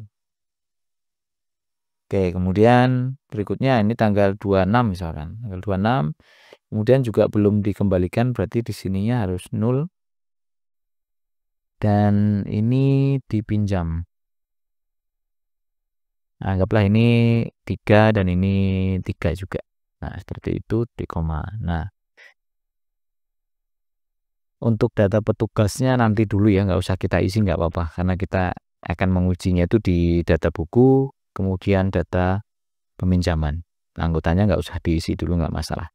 Oke, kemudian berikutnya ini tanggal 26 misalkan. Tanggal 26, kemudian juga belum dikembalikan, berarti di sininya harus 0. Dan ini dipinjam. Anggaplah ini 3 dan ini 3 juga. Nah, seperti itu di koma. Nah, untuk data petugasnya nanti dulu ya, nggak usah kita isi, nggak apa-apa. Karena kita akan mengujinya itu di data buku, kemudian data peminjaman. Anggotanya nggak usah diisi dulu, nggak masalah.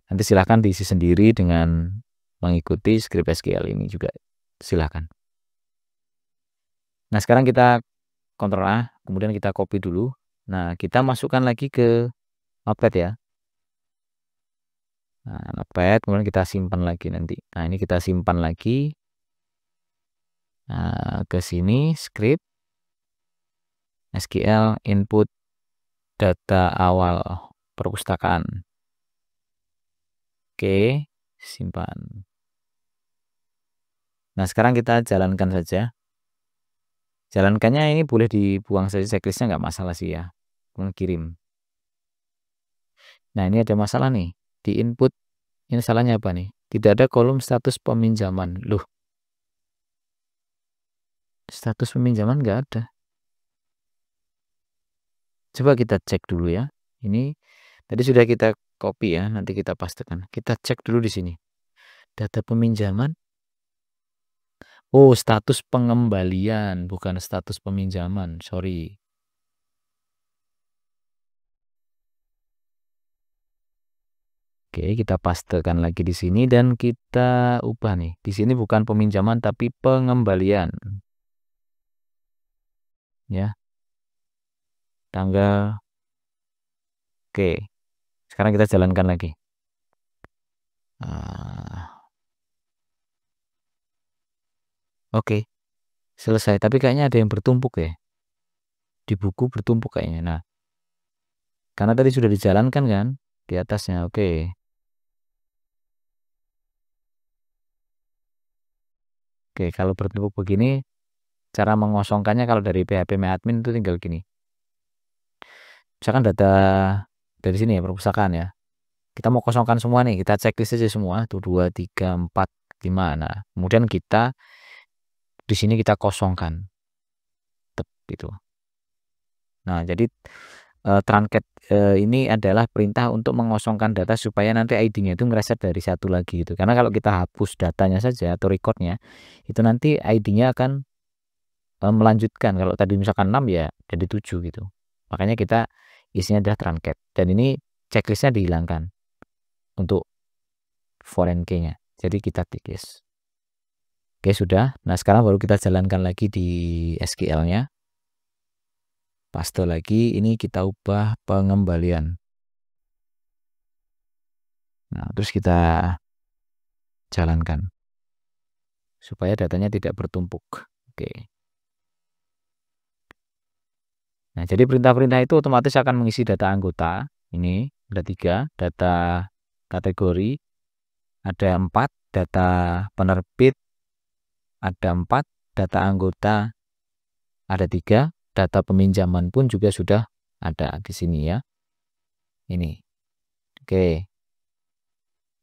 Nanti silahkan diisi sendiri dengan mengikuti script SQL ini juga. Silahkan. Nah, sekarang kita Ctrl A, kemudian kita copy dulu. Nah, kita masukkan lagi ke Notepad ya. Nah, Notepad, kemudian kita simpan lagi nanti. Nah, ini kita simpan lagi. Nah, ke sini, script, SQL, input, data awal perpustakaan. Oke, simpan. Nah, sekarang kita jalankan saja. Jalankannya ini boleh dibuang saja checklistnya, nggak masalah sih ya. Kemudian kirim. Nah, ini ada masalah nih. Di input, ini salahnya apa nih? Tidak ada kolom status peminjaman. Loh, status peminjaman nggak ada. Coba kita cek dulu ya. Ini tadi sudah kita copy ya, nanti kita pastekan. Kita cek dulu di sini. Data peminjaman. Oh, status pengembalian, bukan status peminjaman. Sorry. Oke, kita pastekan lagi di sini dan kita ubah nih. Di sini bukan peminjaman tapi pengembalian. Ya. Tanggal. Oke. Sekarang kita jalankan lagi. Oke. Selesai, tapi kayaknya ada yang bertumpuk ya. Di buku bertumpuk kayaknya. Nah, karena tadi sudah dijalankan kan di atasnya. Oke. Oke, kalau bertumpuk begini, cara mengosongkannya kalau dari PHP MyAdmin itu tinggal gini. Misalkan data dari sini ya, perpustakaan ya. Kita mau kosongkan semua nih, kita checklist aja semua. Tuh 2, 3, 4, 5. Nah, kemudian kita di sini kita kosongkan. Gitu. Nah, jadi truncat ini adalah perintah untuk mengosongkan data supaya nanti ID-nya itu ngereset dari satu lagi gitu. Karena kalau kita hapus datanya saja atau recordnya, itu nanti ID-nya akan melanjutkan. Kalau tadi misalkan 6 ya jadi 7 gitu. Makanya kita isinya adalah truncat. Dan ini checklistnya dihilangkan untuk foreign key-nya. Jadi kita tik yes. Oke, sudah. Nah, sekarang baru kita jalankan lagi di SQL-nya. Paste lagi, ini kita ubah pengembalian. Nah, terus kita jalankan supaya datanya tidak bertumpuk. Oke. Nah, jadi perintah-perintah itu otomatis akan mengisi data anggota. Ini ada 3, data kategori, ada 4, data penerbit, ada 4, data anggota, ada 3, data peminjaman pun juga sudah ada di sini ya. Ini. Oke.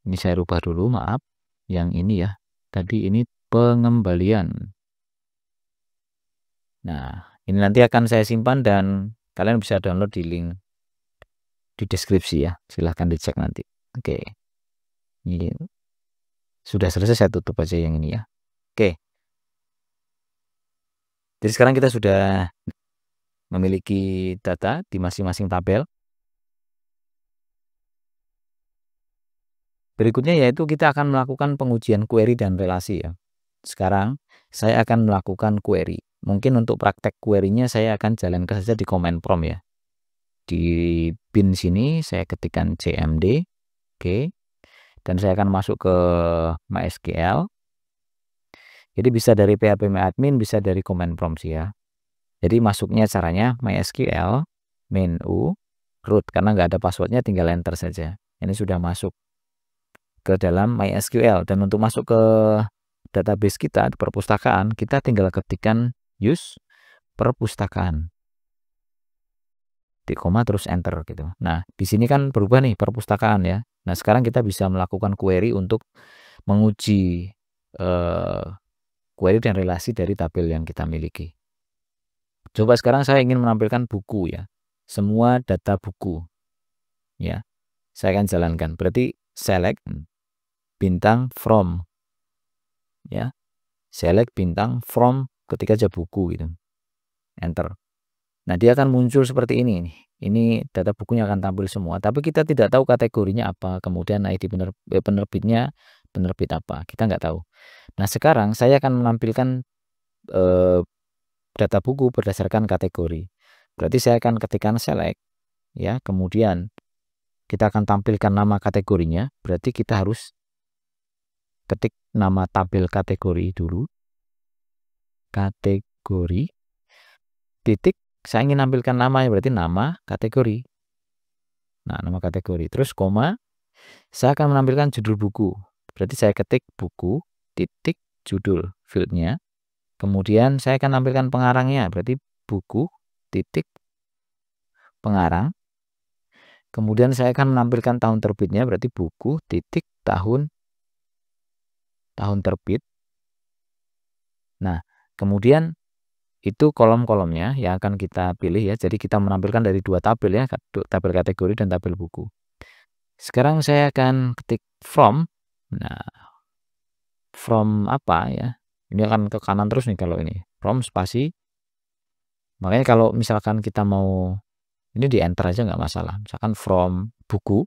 Ini saya rubah dulu, maaf. Yang ini ya. Tadi ini pengembalian. Nah, ini nanti akan saya simpan dan kalian bisa download di link di deskripsi ya. Silahkan dicek nanti. Oke. Ini sudah selesai, saya tutup aja yang ini ya. Oke. Jadi sekarang kita sudah memiliki data di masing-masing tabel. Berikutnya yaitu kita akan melakukan pengujian query dan relasi ya. Sekarang saya akan melakukan query. Mungkin untuk praktek query-nya saya akan jalankan saja di command prompt ya. Di bin sini saya ketikkan cmd. Oke. Dan saya akan masuk ke MySQL. Jadi bisa dari PHP MyAdmin, bisa dari command prompt sih ya. Jadi masuknya caranya MySQL menu root, karena nggak ada passwordnya tinggal enter saja. Ini sudah masuk ke dalam MySQL, dan untuk masuk ke database kita di perpustakaan kita tinggal ketikkan use perpustakaan. Titik koma terus enter gitu. Nah, di sini kan berubah nih perpustakaan ya. Nah, sekarang kita bisa melakukan query untuk menguji query dan relasi dari tabel yang kita miliki. Coba sekarang saya ingin menampilkan buku ya. Semua data buku. Ya. Saya akan jalankan. Berarti select bintang from. Ya. Select bintang from ketika aja buku gitu. Enter. Nah, dia akan muncul seperti ini nih. Ini data bukunya akan tampil semua, tapi kita tidak tahu kategorinya apa, kemudian ID penerbitnya penerbit apa, kita nggak tahu. Nah, sekarang saya akan menampilkan data buku berdasarkan kategori. Berarti saya akan ketikkan select, ya, kemudian kita akan tampilkan nama kategorinya. Berarti kita harus ketik nama tabel kategori dulu, kategori, titik. Saya ingin nampilkan nama, berarti nama kategori. Nah, nama kategori. Terus koma, saya akan menampilkan judul buku. Berarti saya ketik buku, titik, judul, fieldnya. Kemudian saya akan nampilkan pengarangnya. Berarti buku, titik, pengarang. Kemudian saya akan menampilkan tahun terbitnya. Berarti buku, titik, tahun terbit. Nah, kemudian itu kolom-kolomnya yang akan kita pilih ya. Jadi kita menampilkan dari dua tabel ya, tabel kategori dan tabel buku. Sekarang saya akan ketik from. Nah, from apa ya? Ini akan ke kanan terus nih kalau ini. From spasi. Makanya kalau misalkan kita mau, ini di enter aja nggak masalah. Misalkan from buku,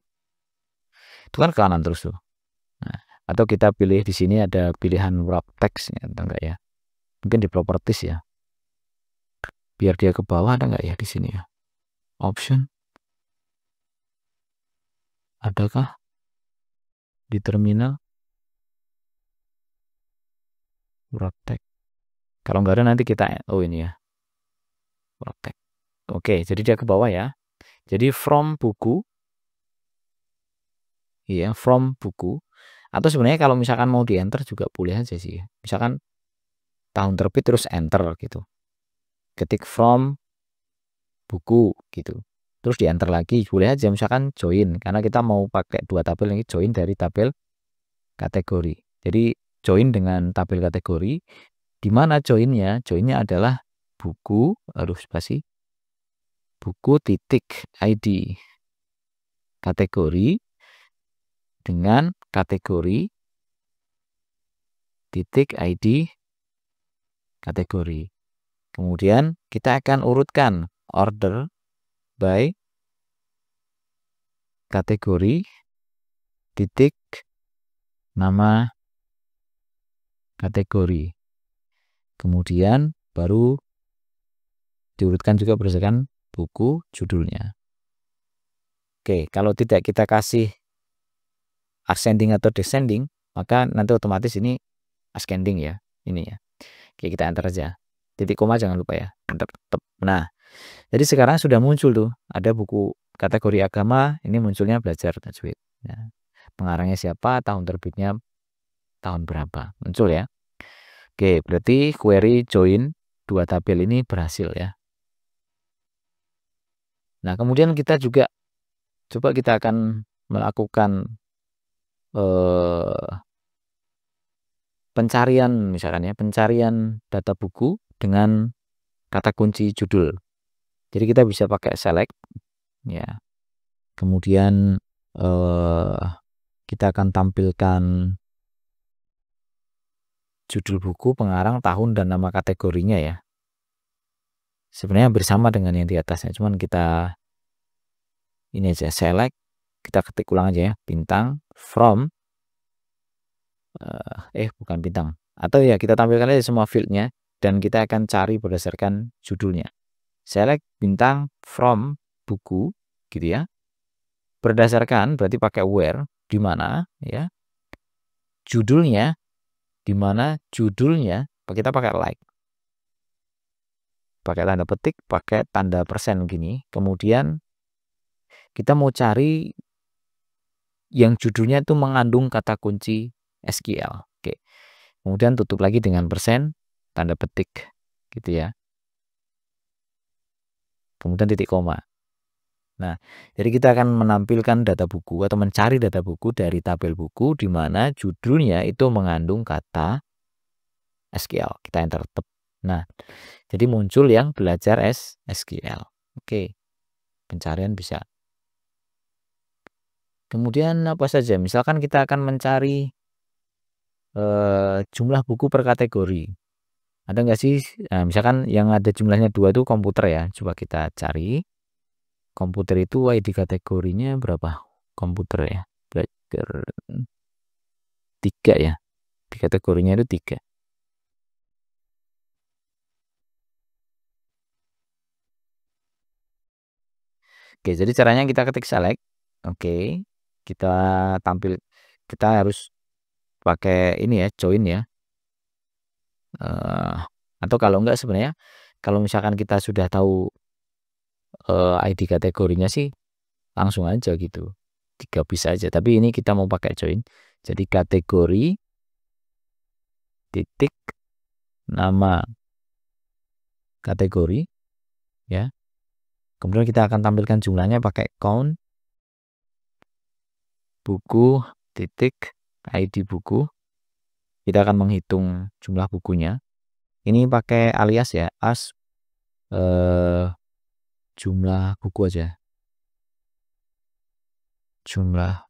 itu kan ke kanan terus tuh. Nah, atau kita pilih di sini ada pilihan wrap text ya, atau enggak ya? Mungkin di properties ya. Biar dia ke bawah ada nggak ya di sini ya? Option. Adakah di terminal? Wrap text. Kalau nggak ada nanti kita, oh ini ya. Wrap text. Oke, jadi dia ke bawah ya. Jadi from buku. Iya, from buku. Atau sebenarnya kalau misalkan mau di enter juga boleh aja sih. Misalkan tahun terbit terus enter gitu. Ketik from buku gitu. Terus di enter lagi boleh aja, misalkan join karena kita mau pakai dua tabel ini, join dari tabel kategori. Jadi join dengan tabel kategori, di mana joinnya? Joinnya adalah buku, harus spasi, buku titik ID kategori dengan kategori titik ID kategori. Kemudian kita akan urutkan order by kategori titik nama kategori. Kemudian baru diurutkan juga berdasarkan buku judulnya. Oke, kalau tidak kita kasih ascending atau descending, maka nanti otomatis ini ascending ya, ini ya. Oke, kita enter aja. Titik koma jangan lupa ya. Nah, jadi sekarang sudah muncul tuh, ada buku kategori agama, ini munculnya belajar tajwid. Nah, pengarangnya siapa, tahun terbitnya tahun berapa, muncul ya. Oke, berarti query join dua tabel ini berhasil ya. Nah, kemudian kita juga coba kita akan melakukan pencarian misalkan ya, pencarian data buku dengan kata kunci judul. Jadi kita bisa pakai select ya. Kemudian kita akan tampilkan judul buku, pengarang, tahun, dan nama kategorinya ya. Sebenarnya bersama dengan yang di atasnya, cuman kita ini aja select, kita ketik ulang aja ya, bintang from, bukan bintang, atau ya kita tampilkan aja semua fieldnya dan kita akan cari berdasarkan judulnya. Select bintang from buku gitu ya, berdasarkan berarti pakai where, di mana ya, judulnya di mana, judulnya kita pakai like, pakai tanda petik, pakai tanda persen gini. Kemudian kita mau cari yang judulnya itu mengandung kata kunci SQL. Oke. Kemudian tutup lagi dengan persen, tanda petik gitu ya. kemudian titik koma. Nah, jadi kita akan menampilkan data buku atau mencari data buku dari tabel buku di mana judulnya itu mengandung kata SQL. Kita enter tab. Nah, jadi muncul yang belajar SQL. Oke, pencarian bisa. Kemudian apa saja? Misalkan kita akan mencari jumlah buku per kategori. Ada nggak sih? Nah, misalkan yang ada jumlahnya 2 itu komputer ya. Coba kita cari. Komputer itu ID kategorinya berapa? Komputer ya. Belajar 3 ya. Di kategorinya itu 3. Oke, jadi caranya kita ketik select. Oke. Kita harus pakai ini ya, join ya. Atau kalau enggak sebenarnya kalau misalkan kita sudah tahu ID kategorinya sih langsung aja gitu. 3 bisa aja, tapi ini kita mau pakai join. Jadi kategori titik nama kategori ya. Kemudian kita akan tampilkan jumlahnya pakai count buku titik ID buku. Kita akan menghitung jumlah bukunya. Ini pakai alias ya, as jumlah buku aja. Jumlah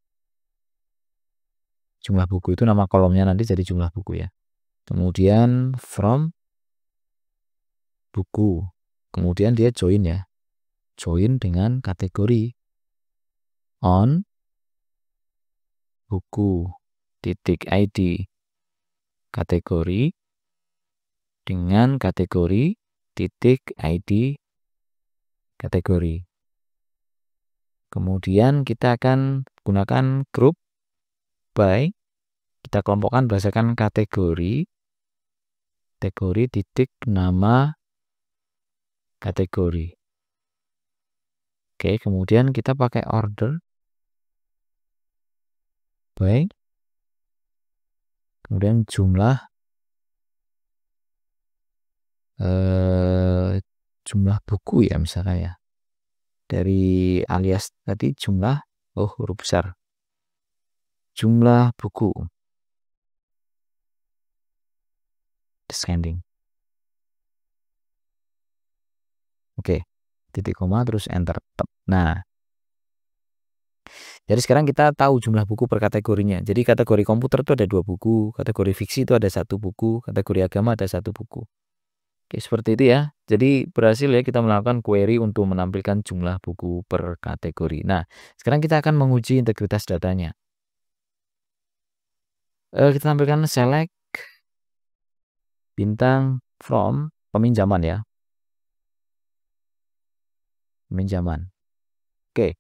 buku itu nama kolomnya nanti jadi jumlah buku ya. Kemudian from buku. Kemudian dia join ya. Join dengan kategori on buku titik ID kategori dengan kategori titik ID kategori. Kemudian kita akan gunakan group by. Kita kelompokkan berdasarkan kategori titik nama kategori. Oke, kemudian kita pakai order by. Kemudian jumlah buku ya misalnya ya. Dari alias tadi jumlah huruf besar. Jumlah buku. Descending. Oke, titik koma terus enter. Nah, jadi sekarang kita tahu jumlah buku per kategorinya. Jadi kategori komputer itu ada 2 buku, kategori fiksi itu ada 1 buku, kategori agama ada 1 buku. Oke, seperti itu ya. Jadi berhasil ya kita melakukan query untuk menampilkan jumlah buku per kategori. Nah, sekarang kita akan menguji integritas datanya. Kita tampilkan select bintang from peminjaman ya. Peminjaman. Oke.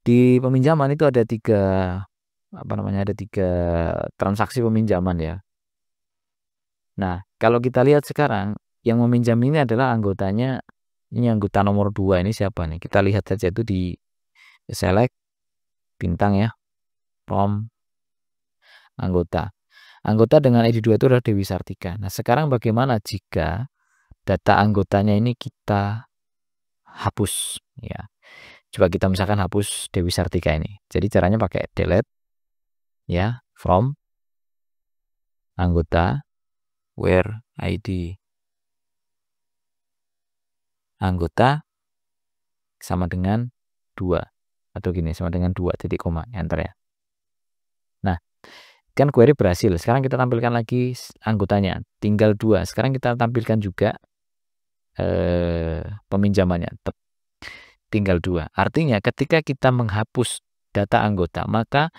Di peminjaman itu ada 3 transaksi peminjaman ya. Nah, kalau kita lihat sekarang yang meminjam ini adalah anggotanya. Ini anggota nomor 2 ini siapa nih? Kita lihat saja itu di select bintang ya. From anggota. Anggota dengan ID 2 itu adalah Dewi Sartika. Nah, sekarang bagaimana jika data anggotanya ini kita hapus ya. Coba kita misalkan hapus Dewi Sartika ini. Jadi caranya pakai delete ya, from anggota where ID anggota sama dengan 2 atau gini sama dengan 2 titik koma enter ya. Nah, kan query berhasil. Sekarang kita tampilkan lagi anggotanya tinggal 2. Sekarang kita tampilkan juga peminjamannya tinggal 2. Artinya ketika kita menghapus data anggota, maka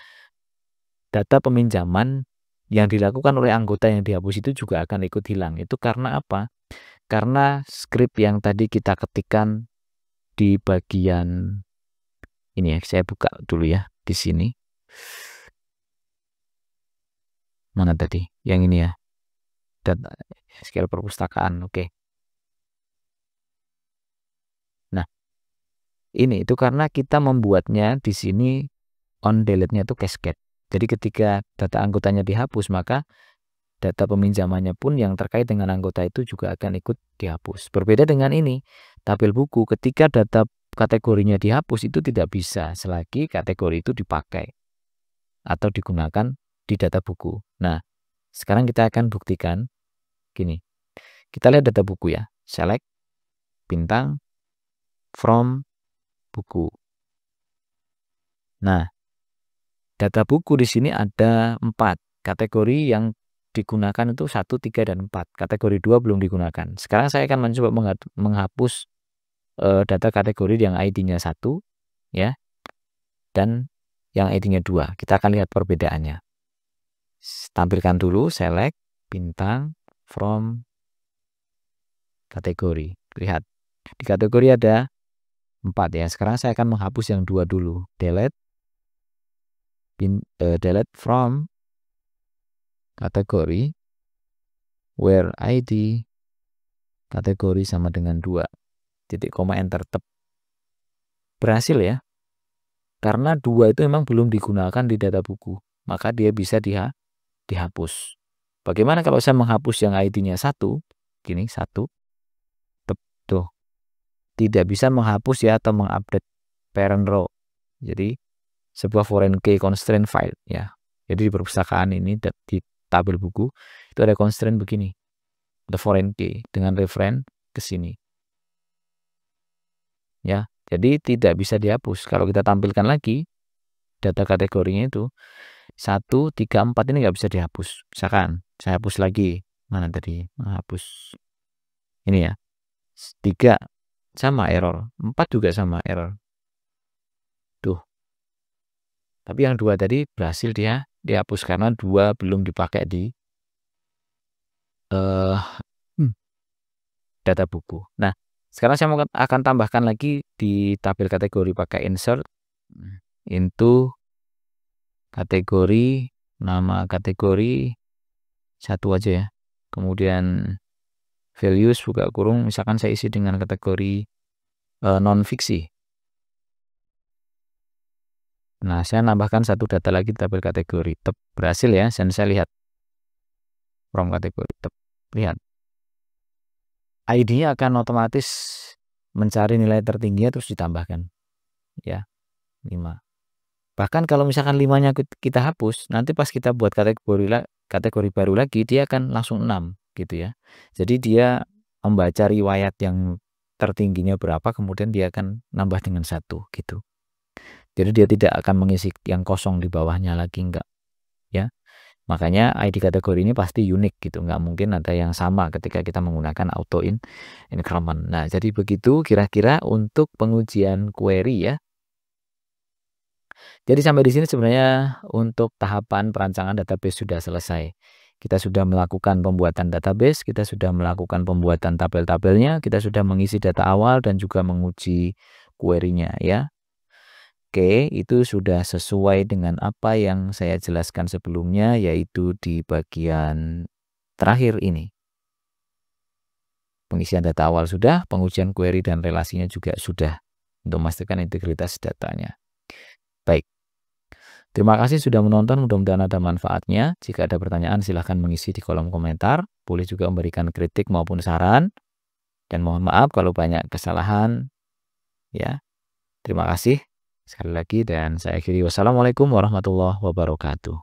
data peminjaman yang dilakukan oleh anggota yang dihapus itu juga akan ikut hilang. Itu karena apa? Karena script yang tadi kita ketikkan di bagian ini ya, saya buka dulu ya di sini. Mana tadi? Yang ini ya. Data SQL perpustakaan. Oke. Nah, ini itu karena kita membuatnya di sini on delete-nya itu cascade. Jadi ketika data anggotanya dihapus, maka data peminjamannya pun yang terkait dengan anggota itu juga akan ikut dihapus. Berbeda dengan ini, tabel buku, ketika data kategorinya dihapus itu tidak bisa selagi kategori itu dipakai atau digunakan di data buku. Nah, sekarang kita akan buktikan gini. Kita lihat data buku ya. Select bintang from buku. Nah, data buku di sini ada 4 kategori yang digunakan itu 1, 3, dan 4. Kategori 2 belum digunakan. Sekarang saya akan mencoba menghapus data kategori yang ID-nya 1 ya, dan yang ID-nya 2. Kita akan lihat perbedaannya. Tampilkan dulu select bintang from kategori. Lihat di kategori ada 4 ya. Sekarang saya akan menghapus yang 2 dulu. Delete from kategori where ID kategori sama dengan 2. Titik koma enter. Berhasil ya. Karena 2 itu memang belum digunakan di data buku, maka dia bisa dihapus. Bagaimana kalau saya menghapus yang ID-nya 1? Gini, 1. Tuh. Tidak bisa menghapus ya atau mengupdate parent row. Jadi sebuah foreign key constraint file ya. Jadi di perpustakaan ini di tabel buku itu ada constraint begini. Ada foreign key dengan reference ke sini. Ya, jadi tidak bisa dihapus. Kalau kita tampilkan lagi data kategorinya itu 1, 3, 4 ini nggak bisa dihapus. Misalkan saya hapus lagi. Mana tadi? Menghapus. Ini ya. 3 sama error. 4 juga sama error. Tuh. Tapi yang 2 tadi berhasil dia dihapus karena 2 belum dipakai di data buku. Nah, sekarang saya akan tambahkan lagi di tabel kategori pakai insert into kategori, nama kategori 1 aja ya. Kemudian values buka kurung, misalkan saya isi dengan kategori non fiksi. Nah, saya nambahkan 1 data lagi di tabel kategori. Berhasil ya, dan saya lihat from kategori. Lihat. ID-nya akan otomatis mencari nilai tertingginya terus ditambahkan. Ya, 5. Bahkan kalau misalkan 5-nya kita hapus, nanti pas kita buat kategori baru lagi, dia akan langsung 6 gitu ya. Jadi dia membaca riwayat yang tertingginya berapa, kemudian dia akan nambah dengan 1 gitu. Jadi dia tidak akan mengisi yang kosong di bawahnya lagi, enggak ya. Makanya ID kategori ini pasti unik gitu, nggak mungkin ada yang sama ketika kita menggunakan auto increment. Nah, jadi begitu kira-kira untuk pengujian query ya. Jadi sampai di sini sebenarnya untuk tahapan perancangan database sudah selesai. Kita sudah melakukan pembuatan database, kita sudah melakukan pembuatan tabel-tabelnya, kita sudah mengisi data awal dan juga menguji query-nya ya. Oke, itu sudah sesuai dengan apa yang saya jelaskan sebelumnya, yaitu di bagian terakhir ini. Pengisian data awal sudah, pengujian query dan relasinya juga sudah, untuk memastikan integritas datanya. Baik, terima kasih sudah menonton, mudah-mudahan ada manfaatnya. Jika ada pertanyaan silahkan mengisi di kolom komentar, boleh juga memberikan kritik maupun saran, dan mohon maaf kalau banyak kesalahan. Ya, terima kasih sekali lagi dan saya akhiri. Wassalamualaikum warahmatullahi wabarakatuh.